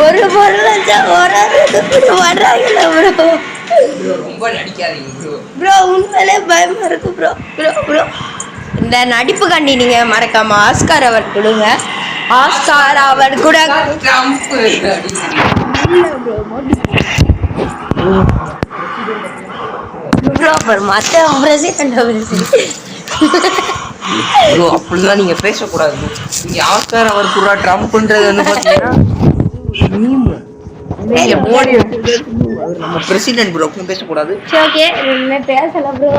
ஒரு பொருள் வச்சா வர்றாங்கல்ல ப்ரோ. ரொம்ப நடிக்காதீங்க ப்ரோ. ப்ரோ உண்மையிலே பயமா இருக்கு ப்ரோ. ப்ரோ இந்த நடிப்பு கண்டி நீங்க மறக்காம ஆஸ்கார் அவார்ட் கொடுங்க. ஆஸ்கார் அவார்ட் கூட ப்ரோ. அப்புறம் மற்ற பிரசிடென்ட் ப்ரோ அப்படிலாம் நீங்க பேசக்கூடாது. நீங்க ஆஸ்கார் அவர் கூட ட்ரம்ப்ன்றது வந்து பாத்தீங்கன்னா மீம். நீங்க மோடி அவர் நம்ம பிரசிடென்ட் ப்ரோ பேசக்கூடாது. ஓகே என்ன பேசல ப்ரோ.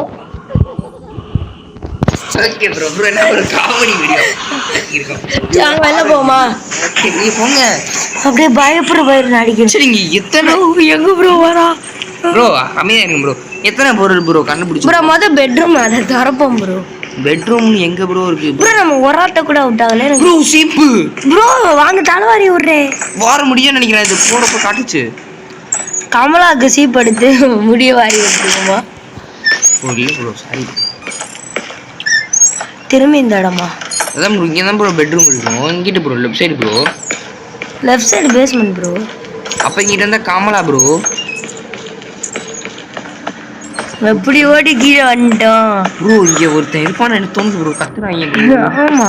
ஓகே ப்ரோ ப்ரோ என்ன ஒரு காமெடி வீடியோ இருக்கும். நாங்க வெளில போமா? ஓகே நீ போங்க. அப்படியே பயப்படுற நடிக்கிறேன். சரி நீங்க எத்தனை எங்க ப்ரோ வரா ப்ரோ அமைதியா இருங்க ப்ரோ. எத்தனை பொருள் ப்ரோ கண்டுபிடிச்சு ப்ரோ? பெட்ரூம் அதை திறப்போம் ப்ரோ. பெட்ரூம் எங்க ப்ரோ இருக்கு ப்ரோ? நம்ம ஒரு ஆட்ட கூட விட்டாங்களே ப்ரோ. சீப்பு ப்ரோ வாங்க தலைவாரி விடுறேன். வார முடியும்னு நினைக்கிறேன். இது போட காட்டுச்சு. கமலாக்கு சீப் எடுத்து முடிய வாரி விட்டுருக்குமா? இல்ல ப்ரோ சாரி. திரும்பி இந்த இடமா? அதான் ப்ரோ இங்கே தான் ப்ரோ பெட்ரூம் இருக்கும். இங்கிட்டு bro left side bro. Left side basement bro. அப்போ இங்கிட்ட இருந்தா காமலா ப்ரோ. எப்படி ஓடி கீழே வந்துட்டோம் ப்ரோ. இங்கே ஒருத்தன் இருப்பான்னு எனக்கு தோணுது ப்ரோ. கத்துறாங்க. ஆமா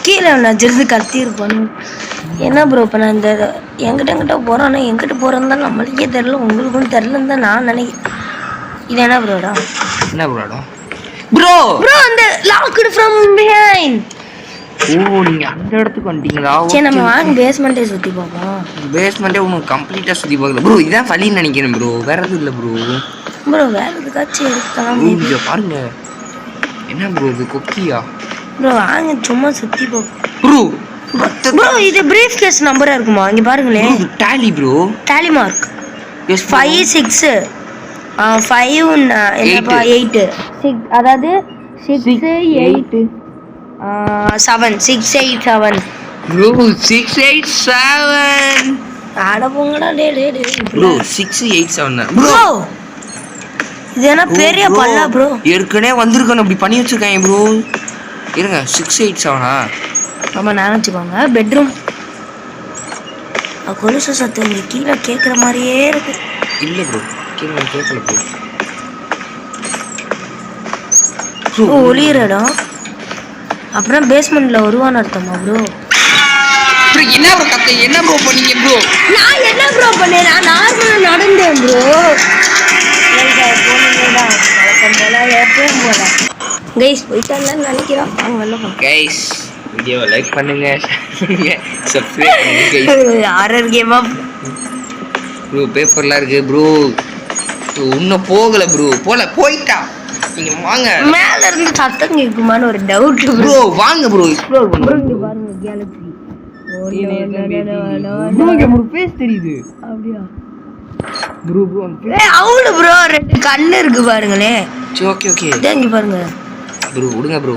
கீழே நச்சிருந்து கத்தி இருப்பானு. என்ன ப்ரோ இப்போ நான் இந்த எங்கிட்ட போகிறேன்னா எங்கிட்ட போகிறேன்னு தான் நம்மளுக்கே தெரில, உங்களுக்கும் தெரிலன்னு தான் நான் நினைக்கிறேன். இது என்ன ப்ரோடா? என்ன ப்ரோடா? ப்ரோ ப்ரோ அந்த லாக்டு ஃப்ரம் பிஹைண்ட். ஓ நீங்க அந்த இடத்துக்கு வந்துட்டீங்களா? சரி நம்ம வாங்க பேஸ்மெண்ட்டே சுற்றி பார்ப்போம். பேஸ்மெண்ட்டே உங்களுக்கு கம்ப்ளீட்டாக சுற்றி பார்க்கல ப்ரோ. இதான் வழின்னு நினைக்கிறேன் ப்ரோ. வேற எதுவும் இல்லை ப்ரோ. ப்ரோ வேற எதுக்காச்சும் இருக்கலாம் இங்கே பாருங்க. என்ன ப்ரோ இது கொக்கியா? ப்ரோ வாங்க சும்மா சுற்றி பார்ப்போம் ப்ரோ. ப்ரோ இது பிரீஃப் கேஸ் நம்பரா இருக்குமா? இங்க பாருங்களேன். Tally bro. டாலி மார்க் 5 6 5 என்னப்பா 8 6 அதாவது 6 8 7 6 8 7 ப்ரோ 687. அட போங்கடா டே ப்ரோ 687 ப்ரோ. இது என்ன பெரிய பல்லா ப்ரோ? ஏற்கனவே வந்திருக்கணும் அப்படி பண்ணி வச்சிருக்காங்க ப்ரோ. இருங்க 687ஆ? ஆமா நினைச்சுக்கோங்க. பெட்ரூம் கொலுசு சத்தம் இங்க கீழே கேட்குற மாதிரியே இருக்கு. இல்லை ப்ரோ கீழே கேட்கல ப்ரோ. ஒளியிற இடம் அப்புறம் பேஸ்மெண்ட்ல வருவான்னு அர்த்தமா ப்ரோ? என்ன ப்ரோ கத்தை? என்ன ப்ரோ பண்ணீங்க ப்ரோ? நான் என்ன ப்ரோ பண்ணேன்? நான் நார்மலா நடந்தேன் ப்ரோ. கைஸ் போயிட்டாங்கன்னு நினைக்கிறோம். வாங்க வெளில போங்க. கைஸ் வீடியோவை லைக் பண்ணுங்க, சப்ஸ்கிரைப் பண்ணுங்க கைஸ். ஹாரர் கேமா ப்ரோ பேப்பர்லாம் இருக்கு ப்ரோ. இன்னும் போகல ப்ரோ. போயிட்டா. நீங்க வாங்க. மேல இருந்து சத்தம் கேக்குமான்னு ஒரு டவுட் ப்ரோ. வாங்க ப்ரோ எக்ஸ்ப்ளோர் பண்ணுங்க. இங்க பாருங்க கேலக்ஸி. ப்ரோ இங்க ஒரு ஃபேஸ் தெரியுது. அப்படியே ப்ரோ ப்ரோ அவுல ப்ரோ ரெண்டு கண்ணு இருக்கு பாருங்களே. சரி ஓகே இங்க பாருங்க ப்ரோ. விடுங்க ப்ரோ.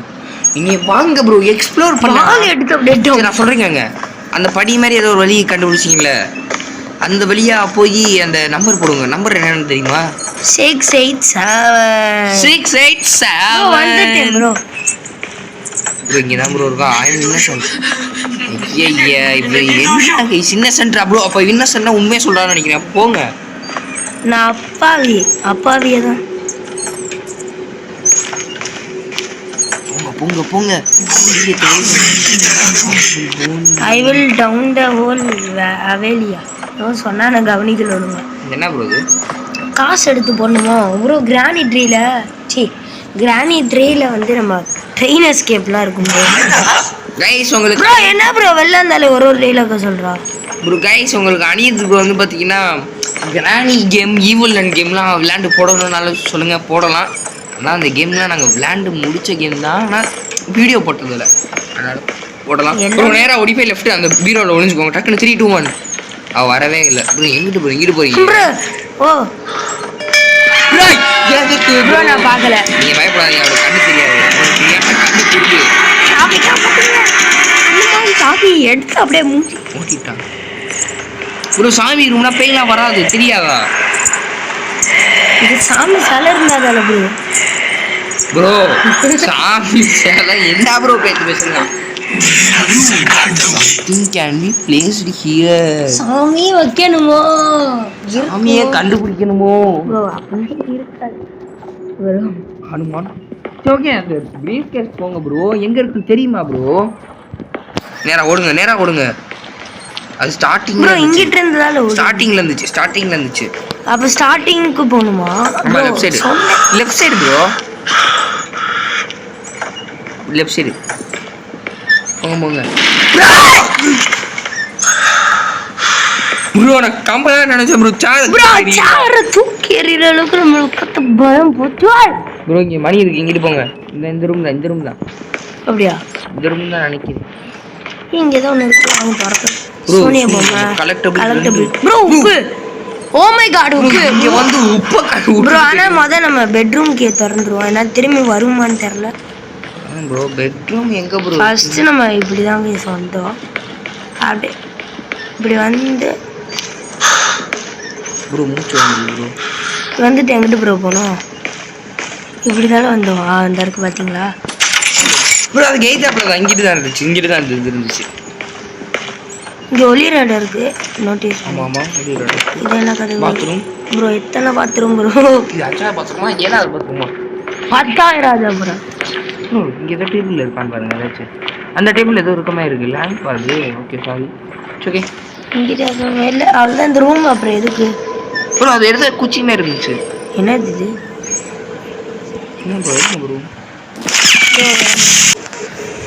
நீங்க வாங்க ப்ரோ எக்ஸ்ப்ளோர் பண்ண. வாங்க எடுத்து அப்படியே நான் சொல்றேங்க. அந்த படி மாதிரி ஏதோ ஒரு வழி கண்டுபிடிச்சிங்களே, அந்த வழியா போய் அந்த நம்பர் போடுங்க. நம்பர் என்னன்னு தெரியுமா? 687 687. வந்துட்டேன் ப்ரோ. ப்ரோ இங்க தான் ப்ரோ இருக்கா. இன்னசென்ட். ஐயா இப்போ என்ன இன்னசென்ட்ரா ப்ரோ? அப்போ இன்னசென்ட்னா உண்மையை சொல்றான்னு நினைக்கிறேன். போங்க. நான் அப்பாவியே தான். போங்க. I will down the hole அவேலியா. சொன்னா நான் கவனிக்கல விடுங்க. என்ன ப்ரோ இது? காசு எடுத்து போடணுமா ப்ரோ? கிரானைட் ட்ரீல வந்து நம்ம ட்ரெயின் எஸ்கேப்லாம் இருக்கும் ப்ரோ. கைஸ் உங்களுக்கு ப்ரோ என்ன ப்ரோ வெளில இருந்தாலே ஒரு ரீலாக சொல்றா ப்ரோ. கைஸ் உங்களுக்கு அணியது ப்ரோ வந்து பார்த்தீங்கன்னா கிரானி கேம், ஈவில் அண்ட் கேம்லாம் விளையாண்டு போடணும்னாலும் சொல்லுங்கள், போடலாம். ஆனால் அந்த கேம்லாம் நாங்கள் விளையாண்டு முடித்த கேம் தான், ஆனால் வீடியோ போட்டதில்லை. அதனால் போடலாம். ப்ரோ நேராக ஓடி போய் லெஃப்ட் அந்த பீரோவில் ஒழிஞ்சுக்கோங்க. டக்குன்னு 3 2 1. அவள் வரவே இல்லை ப்ரோ. எங்கிட்டு போறீங்க ப்ரோ? ஓ ப்ரோ நான் பார்க்கல. நீங்கள் பயப்படாதீங்க. அவளுக்கு கண்ணு தெரியாது. கண்ணு தெரியுது. சாமி எடுத்து அப்படியே ஓட்டிட்டான் ப்ரோ. சாமி ரூம்னா பேய்லாம் வராது தெரியாதா? இது சாமி சிலை இருந்தாதால ப்ரோ சாமி சிலை என்ன ப்ரோ பேசுங்க? Can be placed here. சாமி வைக்கணுமோ? சாமியை கண்டுபிடிக்கணுமோ? ப்ரோ அப்படியே இருக்காது ப்ரோ. ஹனுமான். ஓகே அந்த பிரீஃப் கேஸ் போங்க ப்ரோ. எங்க இருக்குன்னு தெரியுமா ப்ரோ? நேரா ஓடுங்க. அது ஸ்டார்டிங் ப்ரோ இங்கிட்ட இருந்ததால ஸ்டார்டிங்ல இருந்துச்சு. அப்ப ஸ்டார்டிங்க்கு போணுமா? ஆமா left side bro. Left side போங்க. ப்ரோ நான் கம்பளா நினைச்சேன் ப்ரோ. ப்ரோ சார தூக்கி எறிகிற அளவுக்கு நம்மளுக்கு கத்த பயம் போச்சு. ப்ரோ இங்க மணி இருக்கு, இங்கிட்டு போங்க. இந்த ரூம் தான் அப்படியா? இந்த ரூம் தான் நினைக்கிறேன். இங்க ஏதோ ஒன்று இருக்கு, அவங்க திறக்க. Bro, சோனியா பொம்மை collectible. ப்ரோ உப்பு. ஓ மை காட் உப்பு. இங்க வந்து உப்பு ப்ரோ ஆனா நம்ம பெட்ரூம்க்கு திறந்துருவோம். ஏன்னா திரும்பி வருமான்னு தெரியல. ப்ரோ பெட்ரூம் எங்க ப்ரோ? ஃபர்ஸ்ட் நம்ம இப்படி தான் வந்தோம். அப்படியே இப்படி வந்து ப்ரோ மூச்சு வாங்குது ப்ரோ. வந்துட்டு எங்கிட்டு ப்ரோ போனோம்? இப்படி தானே வந்தோம். அந்த இருக்கு பார்த்தீங்களா ப்ரோ? அது கெய்ட் அப்ல தான் இங்கிட்டு தான் இருந்துச்சு. இங்க ஒளி ரேடர் இருக்கு, நோட்டீஸ். ஆமா ஒளி ரேடர். இது என்ன கதை? பாத்ரூம் ப்ரோ எத்தனை பாத்ரூம் ப்ரோ? இது அச்சா பாத்ரூமா? ஏனாது பாத்ரூமா? 10,000 ப்ரோ. ப்ரோ இங்க ஏதோ டேபிள் இருக்கான்னு பாருங்க. ஏதாச்சும் அந்த டேபிள் ஏதோ இருக்கமே இருக்கு. லேம்ப் அது. Okay sorry. ஓகே இங்கிட்ட இல்ல, அவ்வளோதான் இந்த ரூம். அப்புறம் எதுக்கு ப்ரோ? அது எடுத்த குச்சிமே இருந்துச்சு. என்னது இது? என்ன ப்ரோ?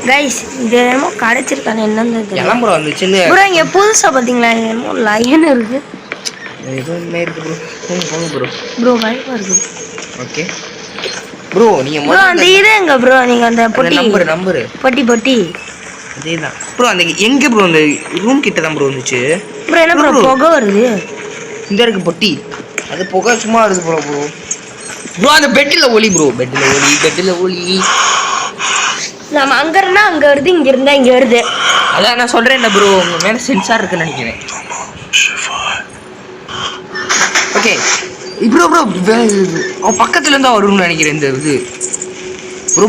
கைஸ் இது என்னமோ கிடைச்சிருக்காங்க. என்னன்னு தெரியல. எல்லாம் ப்ரோ வந்துச்சுன்னு ப்ரோ இங்க புதுசா பாத்தீங்களா? என்னமோ லயன் இருக்கு. ஏதோ ஒண்ணே இருக்கு ப்ரோ. போங்க ப்ரோ. ப்ரோ பயமா இருக்கு. ஓகே ப்ரோ நீங்க ப்ரோ அந்த இது எங்க ப்ரோ? நீங்க அந்த பொட்டி நம்பர் பொட்டி அதேதான் ப்ரோ. அந்த எங்க ப்ரோ? அந்த ரூம் கிட்ட தான் ப்ரோ வந்துச்சு. ப்ரோ என்ன ப்ரோ புகை வருது? இந்த இருக்கு பொட்டி. அது புகை சும்மா வருது ப்ரோ. ப்ரோ அந்த பெட்ல ஒலி ப்ரோ. பெட்ல ஒலி. நம்ம அங்க இருந்தா அங்க வருது, இங்க இருந்தா இங்க வருது. அதான் நான் சொல்றேன் என்ன ப்ரோ, உங்க மேல சென்சார் இருக்குன்னு நினைக்கிறேன். ஓகே ப்ரோ அவன் பக்கத்துல இருந்தா வரும்னு நினைக்கிறேன். இந்த இது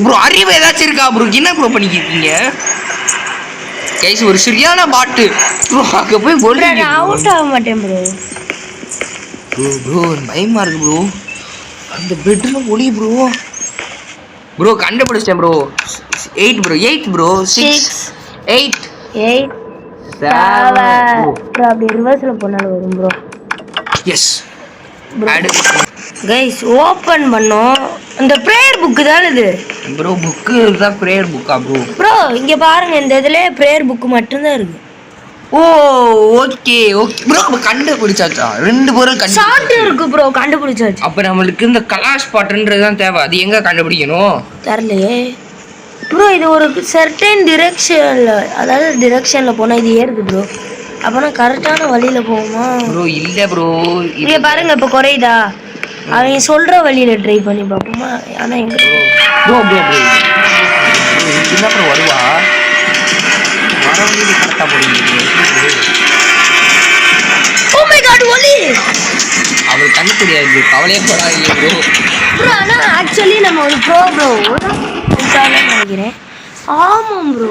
ப்ரோ அறிவு ஏதாச்சும் இருக்கா ப்ரோ? என்ன ப்ரோ பண்ணிக்கிட்டீங்க கைஸ்? ஒரு சரியான பாட்டு ப்ரோ. அங்க போய் நான் அவுட் ஆக மாட்டேன் ப்ரோ. ப்ரோ பயமா இருக்கு ப்ரோ. அந்த பெட்ல ஒளி ப்ரோ கண்டுபிடிச்சேன் ப்ரோ. 8 ப்ரோ 6 8 7 ப்ரோ அப்படி ரிவர்ஸ்ல போனாலும் வரும் ப்ரோ. எஸ் கைஸ் ஓபன் பண்ணோம். அந்த பிரேயர் புக் தானே இது ப்ரோ? புக்கு தான் பிரேயர் புக்கா ப்ரோ? இங்க பாருங்க, இந்த இதுல பிரேயர் புக் மட்டும் தான் இருக்கு. ஓ ஓகே ப்ரோ. கண்டுபிடிச்சாச்சா? 2 பொருள் ஷார்ட் இருக்கு ப்ரோ, கண்டுபிடிச்சாச்சு. அப்ப நம்மளுக்கு இந்த கலாஷ் பாட்டுன்றது தான் தேவை. அது எங்க கண்டுபிடிக்கணும் தெரியலையே ப்ரோ. இது ஒரு சர்டன் டிரெக்ஷன்ல, அதாவது டிரெக்ஷன்ல போனா இது ஏறுது ப்ரோ. அப்பனா கரெக்டான வழியில போகுமா ப்ரோ? இல்ல ப்ரோ. இங்க பாருங்க இப்ப குறையுதா? அவங்க சொல்ற வழியில ட்ரை பண்ணி பார்ப்போமா? ஆனா எங்க ப்ரோ என்ன ப்ரோ வருவா? வர வழியில கரெக்டா போறீங்க. ஓ மை காட் ஒலி. அவருக்கு கண்ணு தெரியாது, கவலையே போடாதீங்க ப்ரோ. ஆனா ஆக்சுவலி நம்ம ஒரு ப்ரோ நினைக்கிறேன். ஆமாம் ப்ரோ.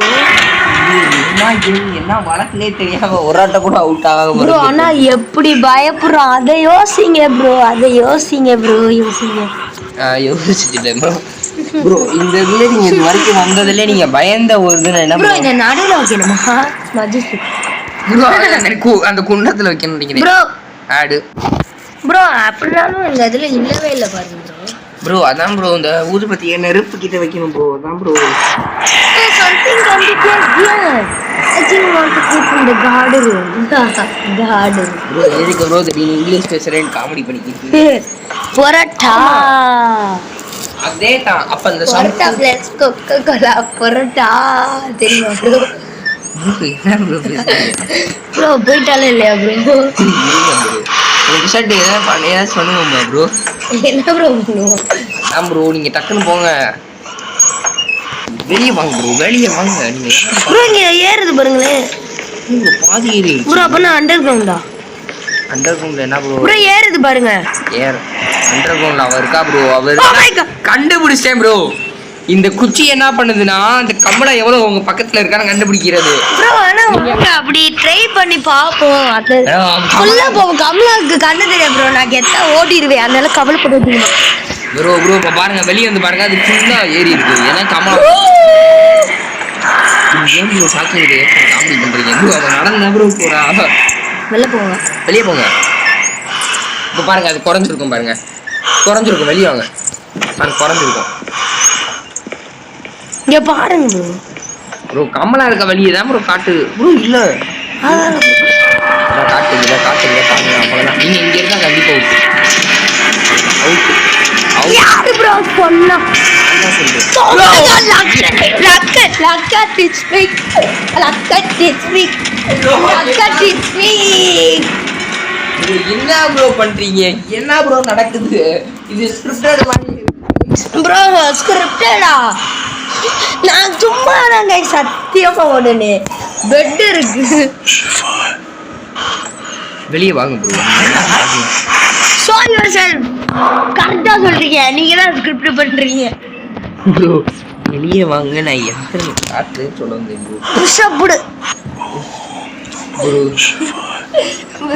என்ன வழக்குனே தெரியாம ஒரு ஆட்ட கூட அவுட் ஆக ப்ரோ. ஆனா எப்படி பயப்படுறோம், அதை யோசிங்க ப்ரோ. யோசிச்சுட்டேன் ப்ரோ. இந்த இதுல நீங்க இது வரைக்கும் வந்ததுல நீங்க பயந்த ஒரு இது என்ன ப்ரோ? இந்த நடுவுல வைக்கணுமா? மஜிஸ்டிக் ப்ரோ. அந்த குண்டத்துல வைக்கணும் நினைக்கிறேன் ப்ரோ. ஆடு ப்ரோ அப்படினாலும் இந்த இதுல இல்லவே இல்லை பாருங்க ப்ரோ. அதான் ப்ரோ இந்த ஊதுபத்தியை நெருப்பு கிட்ட வைக்கணும் ப்ரோ. அதான் bro. something complicated here. I think want to keep in the garden. Bro எதுக்கு ப்ரோ திடீர்னு இங்கிலீஷ் பேசுறேன்னு காமெடி பண்ணிக்கிட்டு? பரோட்டா. அதே தான். அப்ப அந்த parotta plus Coca Cola parotta தெரியுமா ப்ரோ? என்ன ப்ரோ ப்ரோ போயிட்டாலே இல்லையா ப்ரோ? ரிசல்ட் ஏதாவது சொல்லுவோம்மா ப்ரோ? என்ன ப்ரோ பண்ணுவோம்? ப்ரோ நீங்க டக்குன்னு போங்க, வெளியே வாங்க ப்ரோ. நீங்க ப்ரோ இங்க ஏறுது பாருங்களேன். நீங்க பாதி ஏறி ப்ரோ அப்பனா அண்டர் கிரவுண்டா? அண்டர் கிரவுண்ட்ல என்ன ப்ரோ? ப்ரோ ஏறுது பாருங்க. அண்டர் கிரவுண்ட்ல அவர் இருக்கா ப்ரோ? அவர் கண்டுபிடிச்சேன் ப்ரோ. இந்த குச்சி என்ன பண்ணுதுன்னா அந்த கமலா எவ்வளவு உங்க பக்கத்துல இருக்கான்னு கண்டுபிடிக்கிறது ப்ரோ. ஆனா அப்படி ட்ரை பண்ணி பாப்போம். அது ஃபுல்லா போவோம். கமலாக்கு கண்ணு தெரியாது ப்ரோ. நான் கெத்தா ஓடிடுவேன், அதனால கவலைப்படாதீங்க ப்ரோ. இப்ப பாருங்க, வெளியே வந்து பாருங்க, அது ஃபுல்லா ஏறி இருக்கு. ஏன்னா கமலா கேம் ப்ரோ சாக்கிடுது. காமெடி பண்றீங்க ப்ரோ. அவன் நடந்தா ப்ரோ போறா. வெளியே போங்க. இப்ப பாருங்க அது குறைஞ்சிருக்கும் பாருங்க. வெளியே வாங்க. குறைஞ்சிருக்கும். இங்க பாருங்க ப்ரோ. கமலா இருக்க வழியே தான் ப்ரோ காட்டு ப்ரோ. இல்ல காட்டு காட்டுதுல பாருங்க அவ்வளோதான். நீங்கள் இங்கே இருந்தால் கண்டிப்பாக அவுட்டு யாரு ப்ரோ சொன்னா அதான் சொல்கிறேன். என்ன ப்ரோ பண்றீங்க? என்ன ப்ரோ நடக்குது? இது ஸ்கிரிப்டட் மாதிரி ப்ரோ ஸ்கிரிப்டடா? நான் சும்மா தாங்க சத்தியமா உடனே பெட் இருக்கு. வெளியே வாங்க ப்ரோ. Show your self. கரெக்டா சொல்றீங்க. நீங்க தான் ஸ்கிரிப்ட் பண்றீங்க ப்ரோ. வெளியே வாங்க. நான் யாருன்னு காட்டு சொல்ல வந்தேன் ப்ரோ. Push up bro.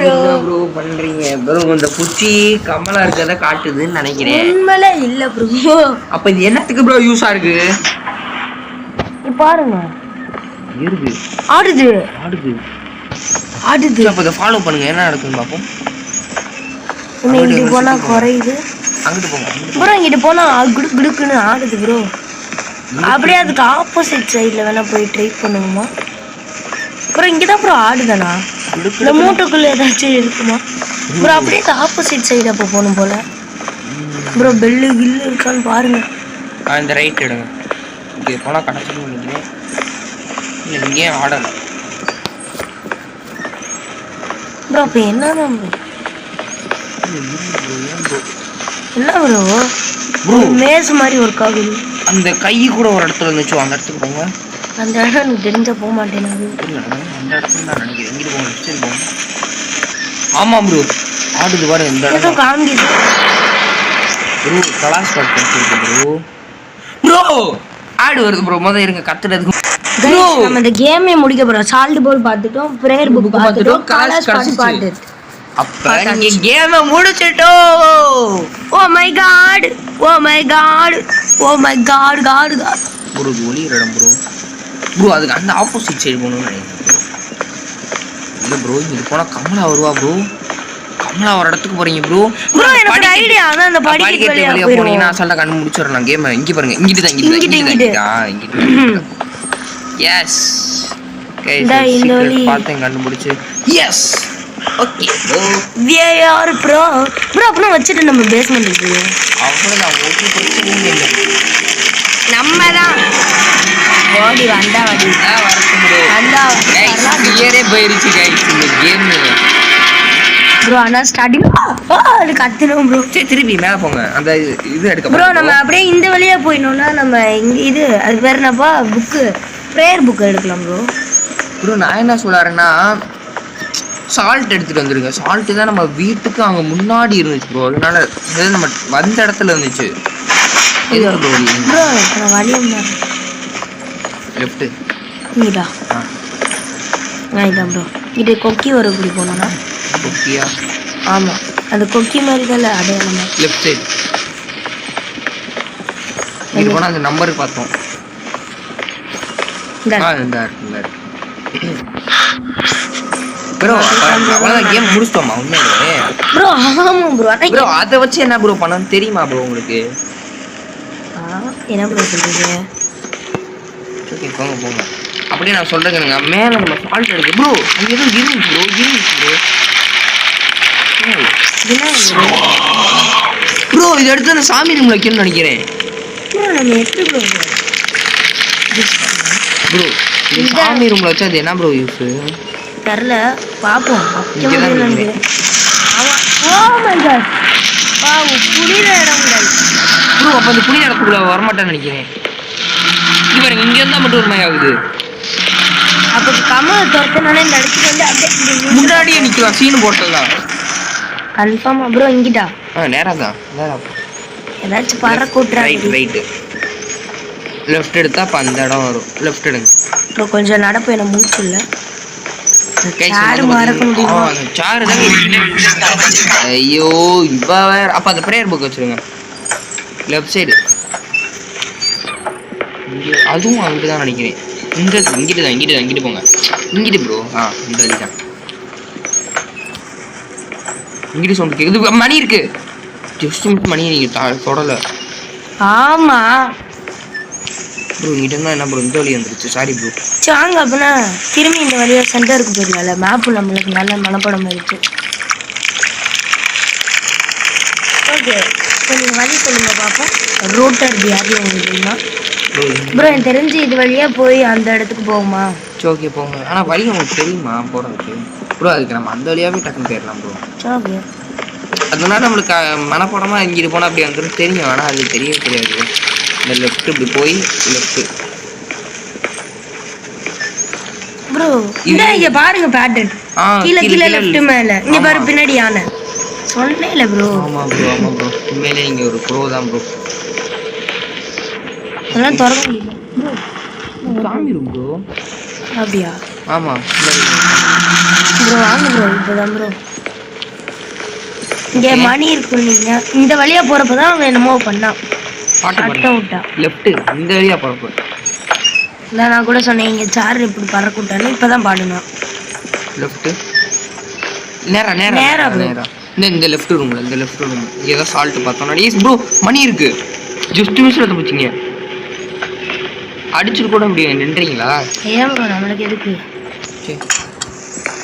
என்ன ப்ரோ பண்றீங்க ப்ரோ? இந்த பூச்சி கமலா இருக்கறத காட்டுதுன்னு நினைக்கிறேன். உண்மையில இல்ல ப்ரோ. அப்ப இது என்னத்துக்கு ப்ரோ யூஸா இருக்கு? இங்க பாருங்க. இருக்கு. ஆடுது. அப்ப இத ஃபாலோ பண்ணுங்க. என்ன நடக்குதுன்னு பாப்போம். இங்கிட்டு போனா குறையுது. அங்கிட்டு போங்க. ப்ரோ இங்கிட்டு போனா குடுக்குன்னு ஆடுது ப்ரோ. அப்படியே அதுக்கு ஆப்போசிட் சைடுல வேணா போய் ட்ரை பண்ணுவோமா ப்ரோ? இங்கதான் ப்ரோ ஆடுதானா? இந்த மூட்டுக்குள்ள ஏதாச்சும் இருக்குமா ப்ரோ? அப்படியே ஆப்போசிட் சைடு அப்போ போகணும் போல ப்ரோ. பெல்லு கில்லு இருக்கான்னு பாருங்க. இந்த ரைட் எடுங்க. இங்கே போனா கடைசின்னு நினைக்கிறேன். இல்லை இங்கே ஆடலை ப்ரோ. அப்போ என்னதான் ப்ரோ? என்ன ப்ரோ? ப்ரோ மேஸ் மாதிரி ஒர்க் ஆகுது. அந்த கை கூட ஒரு இடத்துல இருந்துச்சு. அந்த இடத்துக்கு போங்க. அந்த இடம் எனக்கு தெரிஞ்ச போக மாட்டேன். அந்த இடத்துல நான் நினைக்கிறேன். எங்கிட்டு போங்க? லெஃப்ட் சைடு போங்க. ஆமாம் ப்ரோ ஆடுது பாரு. இந்த ஏதோ இடம் காமிக்குது ப்ரோ. கலாஸ் பாட்டு இருக்கு ப்ரோ. ஆடு வருது ப்ரோ. முதல்ல இருங்க கத்துறதுக்கு ப்ரோ. நம்ம இந்த கேமே முடிக்க போறோம். சால்ட் பால் பார்த்துட்டோம், பிரேயர் புக் பார்த்துட்டோம், கலாஸ் பாட்டு. அப்ப நீங்க கேமை முடிச்சிட்டோம். Oh my god, oh my god, oh my god god god bro. இது ஒளியிற இடம் ப்ரோ. அதுக்கு அந்த ஆப்போசிட் சைடு போகணும்னு நினைக்கிறேன் ப்ரோ. இல்லை ப்ரோ இங்கே போனால் கமலா வருவா ப்ரோ. கமலா ஒரு இடத்துக்கு போறீங்க ப்ரோ. எனக்கு ஒரு ஐடியா. அதான் அந்த படிக்கட்டு வழியா போனீங்கன்னா அசால்ட்டா கண்ணு முடிச்சிடலாம் கேம். இங்க பாருங்க. இங்கிட்டு தான் எஸ் இந்த வழி பார்த்தேன் கண்டுபிடிச்சு. S okay bro. யார் ப்ரோ? அப்புறம் வச்சுட்டு நம்ம பேஸ்மெண்ட் போவோம். அவ்வளோதான். ஓகே பிரச்சனையும் இல்லை. நம்ம தான் ஓடி வந்தா வடி வரட்டும் ப்ரோ. கிளியரே போயிருச்சு கைஸ் இந்த கேம் ப்ரோ. ஆனால் ஸ்டார்டிங் அது கத்துனோம் ப்ரோ. சரி திருப்பி மேலே போங்க. அந்த இது எடுக்க ப்ரோ. நம்ம அப்படியே இந்த வழியா போயிடணும்னா நம்ம இங்கே இது அது பேர் என்னப்பா புக்கு, ப்ரேயர் புக்கு எடுக்கலாம் ப்ரோ. நான் என்ன சொல்றாருன்னா சால்ட் எடுத்துட்டு வந்துருங்க. சால்ட்டு தான் நம்ம வீட்டுக்கு அங்கே முன்னாடி இருந்துச்சு ப்ரோ. அதனால நம்ம வந்த இடத்துல இருந்துச்சு. எது ப்ரோ? நான் வழி லெஃப்ட் இங்கடா. இதான் ப்ரோ. இது கொக்கி ஒரு இப்படி போனோம்னா கொக்கியா? ஆமாம் அந்த கொக்கி மாதிரி தான் அடையாளமா. லெஃப்ட் சைடு இங்கே போனால் அந்த நம்பருக்கு பார்த்தோம். ப்ரோ அவ்வளோதான் கேம் முடிச்சிட்டோமா உண்மையிலே ப்ரோ? ஆமாம் ப்ரோ. ப்ரோ அதை வச்சு என்ன ப்ரோ பண்ணணும் தெரியுமா ப்ரோ உங்களுக்கு? என்ன ப்ரோ சொல்றீங்க? ஓகே போங்க. அப்படியே நான் சொல்றேங்க. மேலே நம்ம சால்ட் எடுக்க ப்ரோ. அங்கே எதுவும் இருந்துச்சு ப்ரோ. இது எடுத்து அந்த சாமி ரூம்ல வைக்கணும்னு நினைக்கிறேன் நம்ம எப்படி ப்ரோ சாமி ரூம்ல வச்சா அது என்ன ப்ரோ யூஸ் தெரியல. பார்ப்போம். புரியுற இடம் ப்ரோ. அப்போ அந்த புனித இடத்துக்குள்ள வரமாட்டேன்னு நினைக்கிறேன். இது பாருங்க இங்க இருந்தா மட்டும் ஒரு மாதிரி ஆகுது. அப்போ கமலை துரத்தினாலே இந்த இடத்துக்கு வந்து அப்படியே முன்னாடியே நிற்கலாம். சீனு போட்டலாம் கன்ஃபார்மா ப்ரோ. இங்கிட்டா நேரா தான் ஏதாச்சும் பற கூட்டுறாங்க. ரைட்டு லெஃப்ட் எடுத்தா அப்போ அந்த இடம் வரும். லெஃப்ட் எடுங்க ப்ரோ. கொஞ்சம் நடப்பு என்ன மூச்சு இல்லை. ஐயோ இவ வேற. அப்ப அந்த பிரேயர் புக் வச்சிருங்க. லெஃப்ட் சைடு அதுவும் அங்கிட்டு தான் நினைக்கிறேன். இங்கிட்டு போங்க. இங்கிட்டு ப்ரோ. இந்த வழி தான். இங்கிட்டு சவுண்ட் கேக்குது. மணி இருக்கு. ஜஸ்ட் மணி நீங்க தொடல. ஆமா ப்ரோ இங்கிட்ட இருந்தா என்ன ப்ரோ இந்த வழி வந்துருச்சு சாரி ப்ரோ. சரி வாங்க அப்படின்னா திரும்பி இந்த வழியாக சென்டருக்கு போயிடலாம்ல. மேப்பு நம்மளுக்கு நல்ல மனப்படம் ஆயிடுச்சு. ஓகே ஸோ நீங்கள் வழி சொல்லுங்க பார்ப்போம். ரூட்டர் வியாதி உங்களுக்கு தெரியுமா ப்ரோ? எனக்கு தெரிஞ்சு இது வழியாக போய் அந்த இடத்துக்கு போகுமா? சரி ஓகே போங்க. ஆனால் வழி உங்களுக்கு தெரியுமா போகிறதுக்கு ப்ரோ? அதுக்கு நம்ம அந்த வழியாகவே டக்குன்னு போயிடலாம் ப்ரோ. சரி ஓகே. அதனால நம்மளுக்கு மனப்படமாக இங்கிட்டு போனால் அப்படி வந்துடும் தெரியும். ஆனால் அது தெரியவே தெரியாது. இந்த லெஃப்ட் இப்படி போய் லெஃப்ட்டு ப்ரோ இந்த இங்க பாருங்க பேட்டர்ன். கீழே கீழே லெஃப்ட் மேல இங்க பாரு பின்னாடி யானை. சொன்னேன்ல ப்ரோ. ஆமா ப்ரோ ஆமா ப்ரோ. உண்மையிலே நீங்க ஒரு ப்ரோ தான் ப்ரோ. அதெல்லாம் திறக்க முடியல ப்ரோ. சாமி ரூம் ப்ரோ. அப்படியா? ஆமா ப்ரோ வாங்க ப்ரோ. இப்போதான் ப்ரோ இங்க மணி இருக்கு. நீங்க இந்த வழியா போறப்பதான் அவன் என்னமோ பண்ணான். விட்டா லெஃப்ட் இந்த வழியா போறப்ப நான் கூட சொன்னேன் இங்க சார் இப்படி பறக்கூட்டான்னு. இப்பதான் பாடுனான். லெஃப்ட் நேரா நேரா நேரா நேரா இந்த லெஃப்ட் ரூம்ல இந்த லெஃப்ட் ரூம் ஏதோ சால்ட் பார்த்தோம்னா ப்ரோ மணி இருக்கு. ஜஸ்ட் மிஸ்ல தப்பிச்சிங்க. அடிச்சுட்டு கூட முடியும். நின்றீங்களா? ஏன் ப்ரோ நம்மளுக்கு எதுக்கு சரி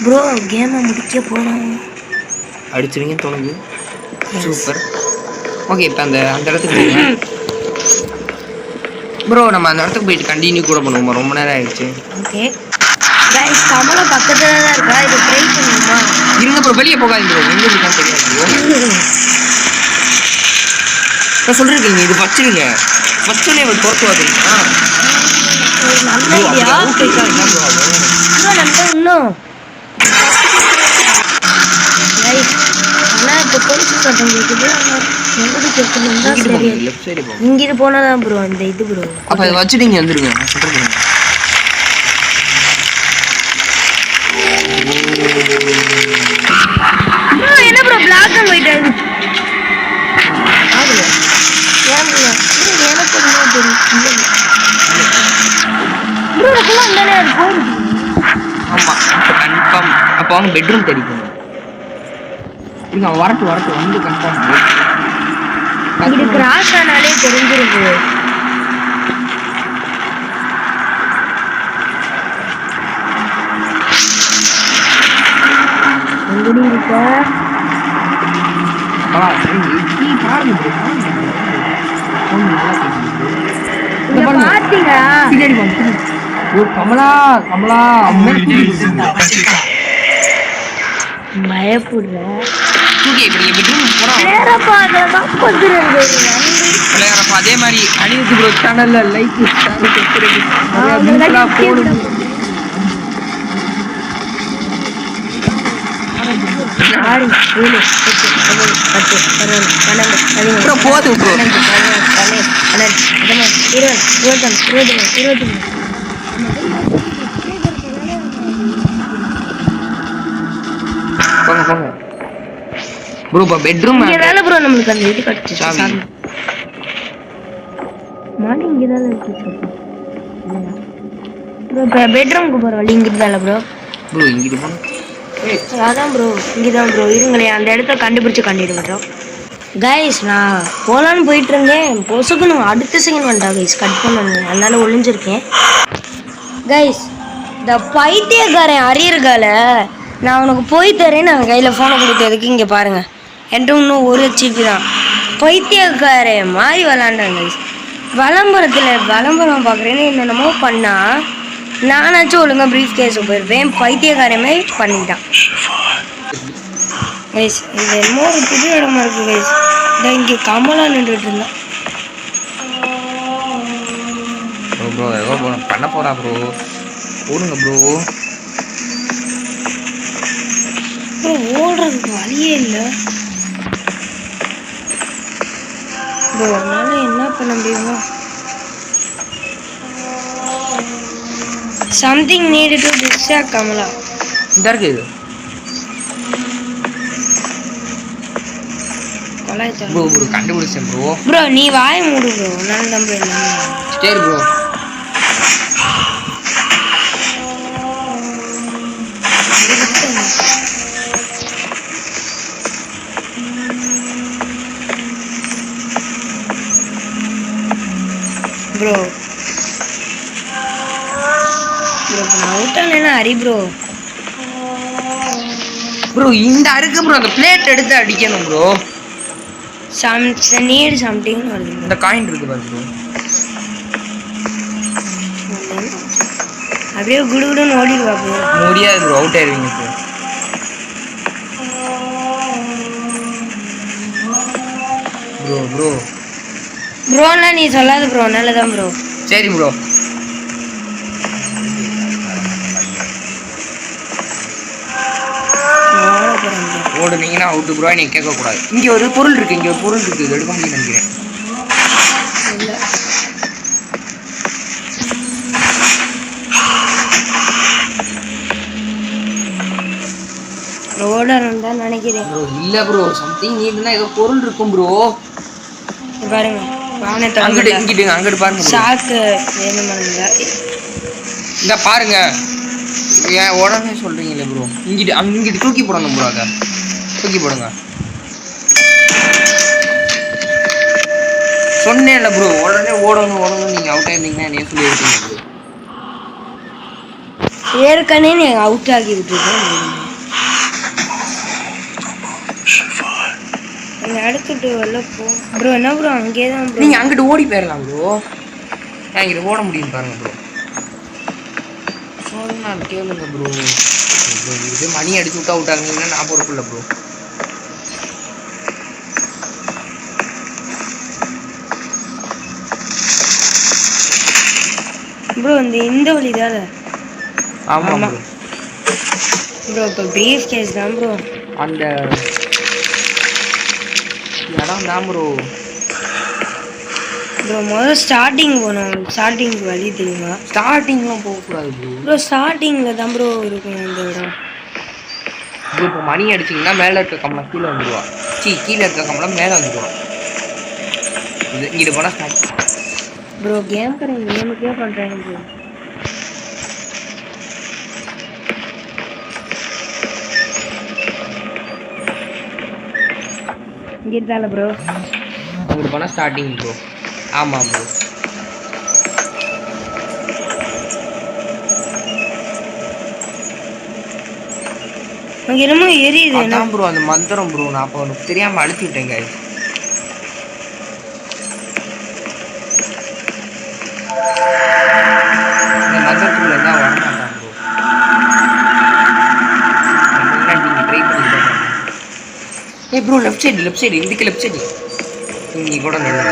ப்ரோ கேமை முடிக்க போறோம். அடிச்சிருங்கன்னு தோணுது. சூப்பர். ஓகே இப்போ அந்த இடத்துக்கு போங்க ப்ரோ. நம்ம அந்த இடத்துக்கு போயிட்டு கண்டினியூ கூட பண்ணுவோமா? ரொம்ப நேரம் ஆயிடுச்சு. ஓகே गाइस கமலா பக்கத்துல தான் இருக்கா. இது ட்ரை பண்ணுமா? இருங்க ப்ரோ வெளியே போகாதீங்க ப்ரோ. எங்க இருக்கான்னு தெரியாது ப்ரோ. நான் சொல்லிருக்கீங்க இது வச்சிருங்க. வச்சோன்னே அவர் துரத்துவாது. ஒரு நல்ல ஐடியா. நம்ம இன்னும் गाइस நான் இப்போ போலீஸ் ஸ்டேஷன் இருக்குது. எங்கடி கேட்கணும்னா சரி லெஃப்ட் சைடு போங்க. இங்கிட்டு போனதான் ப்ரோ இந்த இது ப்ரோ. அப்ப இத வச்சிட்டு இங்க வந்துருங்க. சொல்றேன் ப்ரோ என்ன ப்ரோ பிளாக் அண்ட் ஒயிட் ஆகுது. ஏன் ப்ரோ எனக்கு என்ன தெரியும் ப்ரோ அதுக்குள்ள அந்தானே அது போகுது. ஆமா கன்ஃபார்ம். அப்போ அவங்க பெட்ரூம் தெரியும். இங்க வரட்டு வந்து கன்ஃபார்ம் இது கிராஸ் ஆனாலே தெரிஞ்சிருக்கு. எங்கடி இருக்க? பாத்தீங்களா? கமலா கமலா பயப்படுற அதே மாதிரி அனிருத் ப்ரோ சேனல்ல லைக் போடுங்க. போதும் ப்ரோ. போங்க போங்க ப்ரோ. இப்போ பெட்ரூம் இங்கதால ப்ரோ நம்மளுக்கு அந்த இது கிடைச்சிச்சு. மாடி இங்கதால இருக்கு ப்ரோ. இப்போ பெட்ரூமுக்கு போற வழி இங்கிட்டுதால ப்ரோ. ப்ரோ இங்கிட்டு போங்க. அதான் ப்ரோ இங்கதான் ப்ரோ. இருங்களேன் அந்த இடத்த கண்டுபிடிச்சு கண்டிடுவோம். கைஸ் நான் போகலான்னு போயிட்டு இருந்தேன். பொசுக்குன்னு அடுத்த செகண்ட் வந்துட்டா கைஸ். கட் பண்ணணும் அதனால ஒளிஞ்சிருக்கேன். கைஸ் இந்த பைத்தியக்காரன் அரியர்கால நான் உனக்கு போய் தரேன்னு நான் கையில் ஃபோனை கொடுத்ததுக்கு இங்கே பாருங்கள் என்கிட்ட இன்னும் ஒரு ஜிபி தான். பைத்தியக்காரன் மாதிரி விளாண்டாங்க கைஸ். விளம்பரம் பார்க்குறேன்னு என்னென்னமோ பண்ணால் நானாச்சும் ஒழுங்காக ப்ரீஃப் கேஸுக்கு போயிருப்பேன். பைத்தியக்காரமே பண்ணிட்டான் கைஸ். இது என்னமோ ஒரு புது இடமா இருக்கு கைஸ். இதை இங்கே கமலா நின்றுட்டு இருந்தேன். ப்ரோ ஏதோ பண்ண போறா ப்ரோ. போடுங்க ப்ரோ. ப்ரோ ஓடுறதுக்கு வழியே இல்லை ப்ரோ. அதனால என்ன பண்ண முடியுமோ something needed to distract Kamala. இந்த இருக்கு இது ப்ரோ. ப்ரோ கண்டுபிடிச்சேன் ப்ரோ. ப்ரோ நீ வாய மூடு ப்ரோ. நான் தான் ப்ரோ. சரி ப்ரோ. ப்ரோ நான் அவுட்டானேனா ஹரி ப்ரோ. ப்ரோ இந்த அருக்கு ப்ரோ அந்த பிளேட் எடுத்து அடிக்கணும் ப்ரோ. நீட் சம்திங் வருது. இந்த காயின் இருக்கு பாரு ப்ரோ. அப்படியே குடுகுடுன்னு ஓடிடுவா ப்ரோ. முடியாது ப்ரோ, அவுட் ஆயிருவீங்க ப்ரோ. ப்ரோ ப்ரோ ப்ரோனா நீ சொல்லாத ப்ரோ, நல்லதான் ப்ரோ. சரி ப்ரோ. ஓடுனீங்கன்னா அவுட் ப்ரோ, நீங்க கேட்க கூடாது. இங்க ஒரு பொருள் இருக்கு, இங்க ஒரு பொருள் இருக்கு, எடுக்க முடியும் நினைக்கிறேன். ஓடணும் தான் நினைக்கிறேன் ப்ரோ. இல்ல ப்ரோ, சம்திங் நீட்னா ஏதோ பொருள் இருக்கும் ப்ரோ. பாருங்க அங்கிட்டு இங்கிட்டு அங்கிட்டு பாருங்க ப்ரோ. சாக்கு வேணுமாங்க. இந்த பாருங்க, ஏன் உடனே சொல்றீங்களே ப்ரோ. இங்கிட்டு அங்கிட்டு தூக்கி போடணும் ப்ரோ, அதை தூக்கி போடுங்க. சொன்னேன்ல ப்ரோ, உடனே ஓடணும் ஓடணும். நீங்க அவுட் ஆயிருந்தீங்கன்னா என்ன சொல்லி இருக்கீங்க ப்ரோ. ஏற்கனவே நீ அவுட் ஆகி விட்டுருக்கேன். எடுத்துட்டு வரல போ ப்ரோ. என்ன ப்ரோ அங்கேயே தான் ப்ரோ. நீங்க அங்கிட்டு ஓடி போயிடலாம் ப்ரோ. இங்க ஓட முடியும் பாருங்க ப்ரோ. சொன்னா கேளுங்க ப்ரோ. இது மணி அடிச்சு விட்டா விட்டாங்கன்னா நான் பொறுப்புல ப்ரோ. ப்ரோ இந்த வழி தானே. ஆமா ப்ரோ. ப்ரோ இப்போ பிரீஃப் கேஸ் தான் ப்ரோ. அந்த இடம் தான் ப்ரோ. ப்ரோ முதல்ல ஸ்டார்டிங் போகணும். ஸ்டார்டிங்க்கு வழி தெரியுமா? ஸ்டார்டிங்லாம் போகக்கூடாது ப்ரோ. ப்ரோ ஸ்டார்டிங்கில் தான் ப்ரோ இருக்கும் இந்த இடம். ப்ரோ இப்போ மணி அடிச்சிங்கன்னா மேலே இருக்க கம்பளம் கீழே வந்துடுவா. கீழே இருக்க கம்பளம் மேலே வந்துடுவா. இது இங்கிட்டு போனால் ஸ்டார்ட். ப்ரோ கேம் கரெக்ட் கேமுக்கே பண்ணுறேன் ப்ரோ. இங்கே இருந்தால ப்ரோ. அங்கிட்டு போனால் ஸ்டார்டிங் ப்ரோ. ஆமாம் ப்ரோ. அங்கே என்னமோ எரியுது. என்ன ப்ரோ அந்த மந்திரம் ப்ரோ, நான் அப்போ உனக்கு தெரியாமல் அழுத்தி விட்டேங்க. இந்த மந்திரத்துக்குள்ள தான் வரமாட்டான் ப்ரோ. நீங்கள் ட்ரை பண்ணி தான். ஏய் ப்ரோ லெஃப்ட் சைடு இதுக்கு லெஃப்ட் சைடு நீ கூட நடுங்க.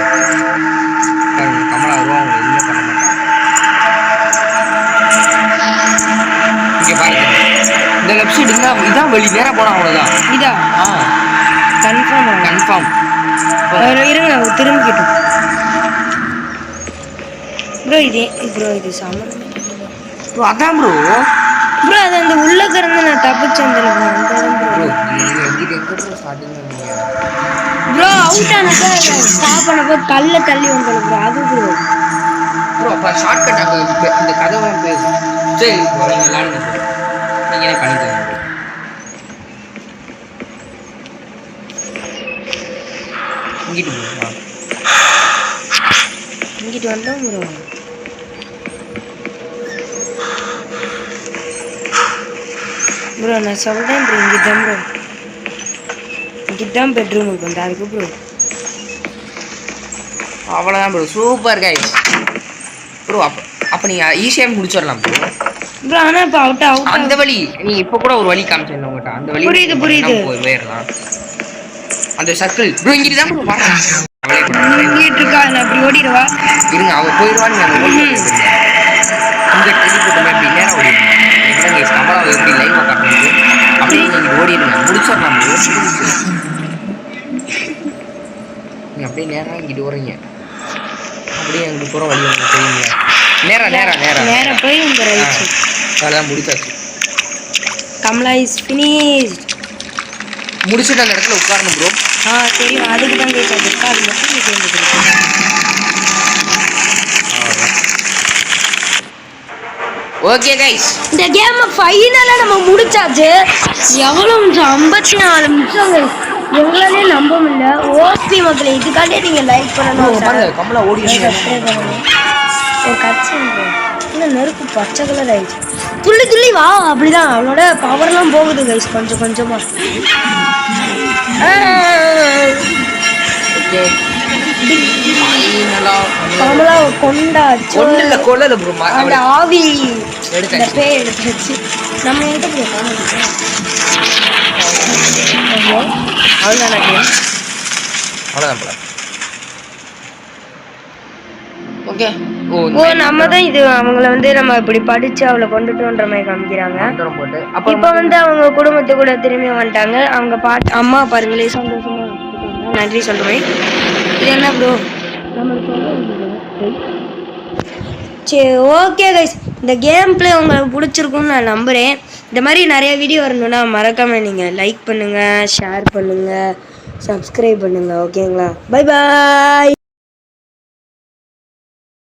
கமலா வருவா, அவங்க எதுவுமே பண்ண மாட்டாங்க. இங்கே பாருங்க, இந்த லெஃப்ட் சைடு இதான் வழி. நேராக போனா அவ்வளோதான். இதா கன்ஃபார்ம் இருங்க திரும்பிக்கிட்டோம் ப்ரோ. இது சம்மந்தம் ப்ரோ. அதான் ப்ரோ. ப்ரோ அது அந்த உள்ள கறந்து நான் தப்பிச்சு வந்துருக்கேன் ப்ரோ. ப்ரோ அவுட் ஆனப்ப ஸ்டாப் பண்ணப்போ கல்ல தள்ளி வந்துடும் ப்ரோ. அது ப்ரோ அப்போ ஷார்ட்கட் அங்கே இந்த கதவை பேசும். சரி ப்ரோ, நீங்கள் விளாடுங்க ப்ரோ. நீங்களே பண்ணிக்கோங்க ப்ரோ. இங்கிட்டு வந்தோம் ப்ரோ. ப்ரோ நான் சொல்கிறேன் ப்ரோ. இங்கிட்டு தான் பெட்ரூம் இருக்கும். இந்த இருக்கு ப்ரோ. அவ்வளோதான் ப்ரோ. Super guys bro. அப்போ நீங்கள் ஈஸியாக முடிச்சிடலாம் ப்ரோ. ப்ரோ ஆனால் இப்போ அவுட் அந்த வழி நீ இப்போ கூட ஒரு வழி காமிச்சிருந்தேன் உங்கள்கிட்ட. அந்த வழி புரியுது போயிடலாம். அந்த சர்க்கிள் ப்ரோ இங்கிட்டு தான் ப்ரோ. இங்கிட்டு இருக்கா? நான் அப்படி ஓடிடுவா. இருங்க, அவ போயிடுவான்னு நாங்கள் ஓடிடுங்க. இந்த கைதி போட்டோமே அப்படி நேரம் ஓடிடுங்க. எங்கே கமலாவை எப்படி லைவாக காட்டுறது அப்படியே நீங்கள் ஓடிடுங்க. முடிச்சிடலாம் ப்ரோ. நீங்கள் அப்படியே நேராக இங்கிட்டு வரீங்க. அப்படியே எங்களுக்கு போகிற வழி உங்களுக்கு தெரியுங்களா? நேராக போய் இந்த ரைட் அதெல்லாம் முடிச்சாச்சு. Kamala is finished. முடிச்சுட்டு அந்த இடத்துல உட்காரணும் ப்ரோ. தெரியும். அதுக்கு தான் கேட்காது. அது மட்டும் ஓகே கைஸ், இந்த கேம் ஃபைனலா நம்ம முடிச்சாச்சு. எவ்வளவு நிமிஷம்? 54 நிமிஷம். எங்களாலே நம்ப முடியல. ஓபி மக்களே, இதுக்காண்டி நீங்க லைக் பண்ணணும். கமலா ஓடி சப்ஸ்கிரைப் பண்ணணும். ஒரு கட்சி இல்லை நெருப்பு பச்சை கலர் ஆயிடுச்சு. துள்ளி துள்ளி வா. அப்படிதான் அவளோட பவர்லாம் போகுது கைஸ் கொஞ்சம் கொஞ்சமா. ஓகே கமலா கொண்டாச்சு. கொல்லல ப்ரோ. அந்த ஆவி எடுத்தாச்சு. இந்த பேய் எடுத்தாச்சு. நம்ம எங்க போய் அவ்வளோதான் கேம். அவ்வளோதான் போல. ஓகே. ஓ நம்ம தான் இது அவங்கள வந்து நம்ம இப்படி படிச்சு அவளை கொண்டுட்டோன்ற மாதிரி காமிக்கிறாங்க. போட்டு இப்போ வந்து அவங்க குடும்பத்து கூட திரும்பி வந்துட்டாங்க. அவங்க அம்மா பாருங்களே சந்தோஷமா நன்றி சொல்றேன். இது என்ன ப்ரோ சரி ஓகே கைஸ், இந்த கேம் பிளே உங்களுக்கு பிடிச்சிருக்குன்னு நான் நம்புகிறேன். இந்த மாதிரி நிறைய வீடியோ வரணுன்னா மறக்காமல் நீங்கள் லைக் பண்ணுங்கள், ஷேர் பண்ணுங்கள், சப்ஸ்கிரைப் பண்ணுங்கள். ஓகேங்களா? Bye bye.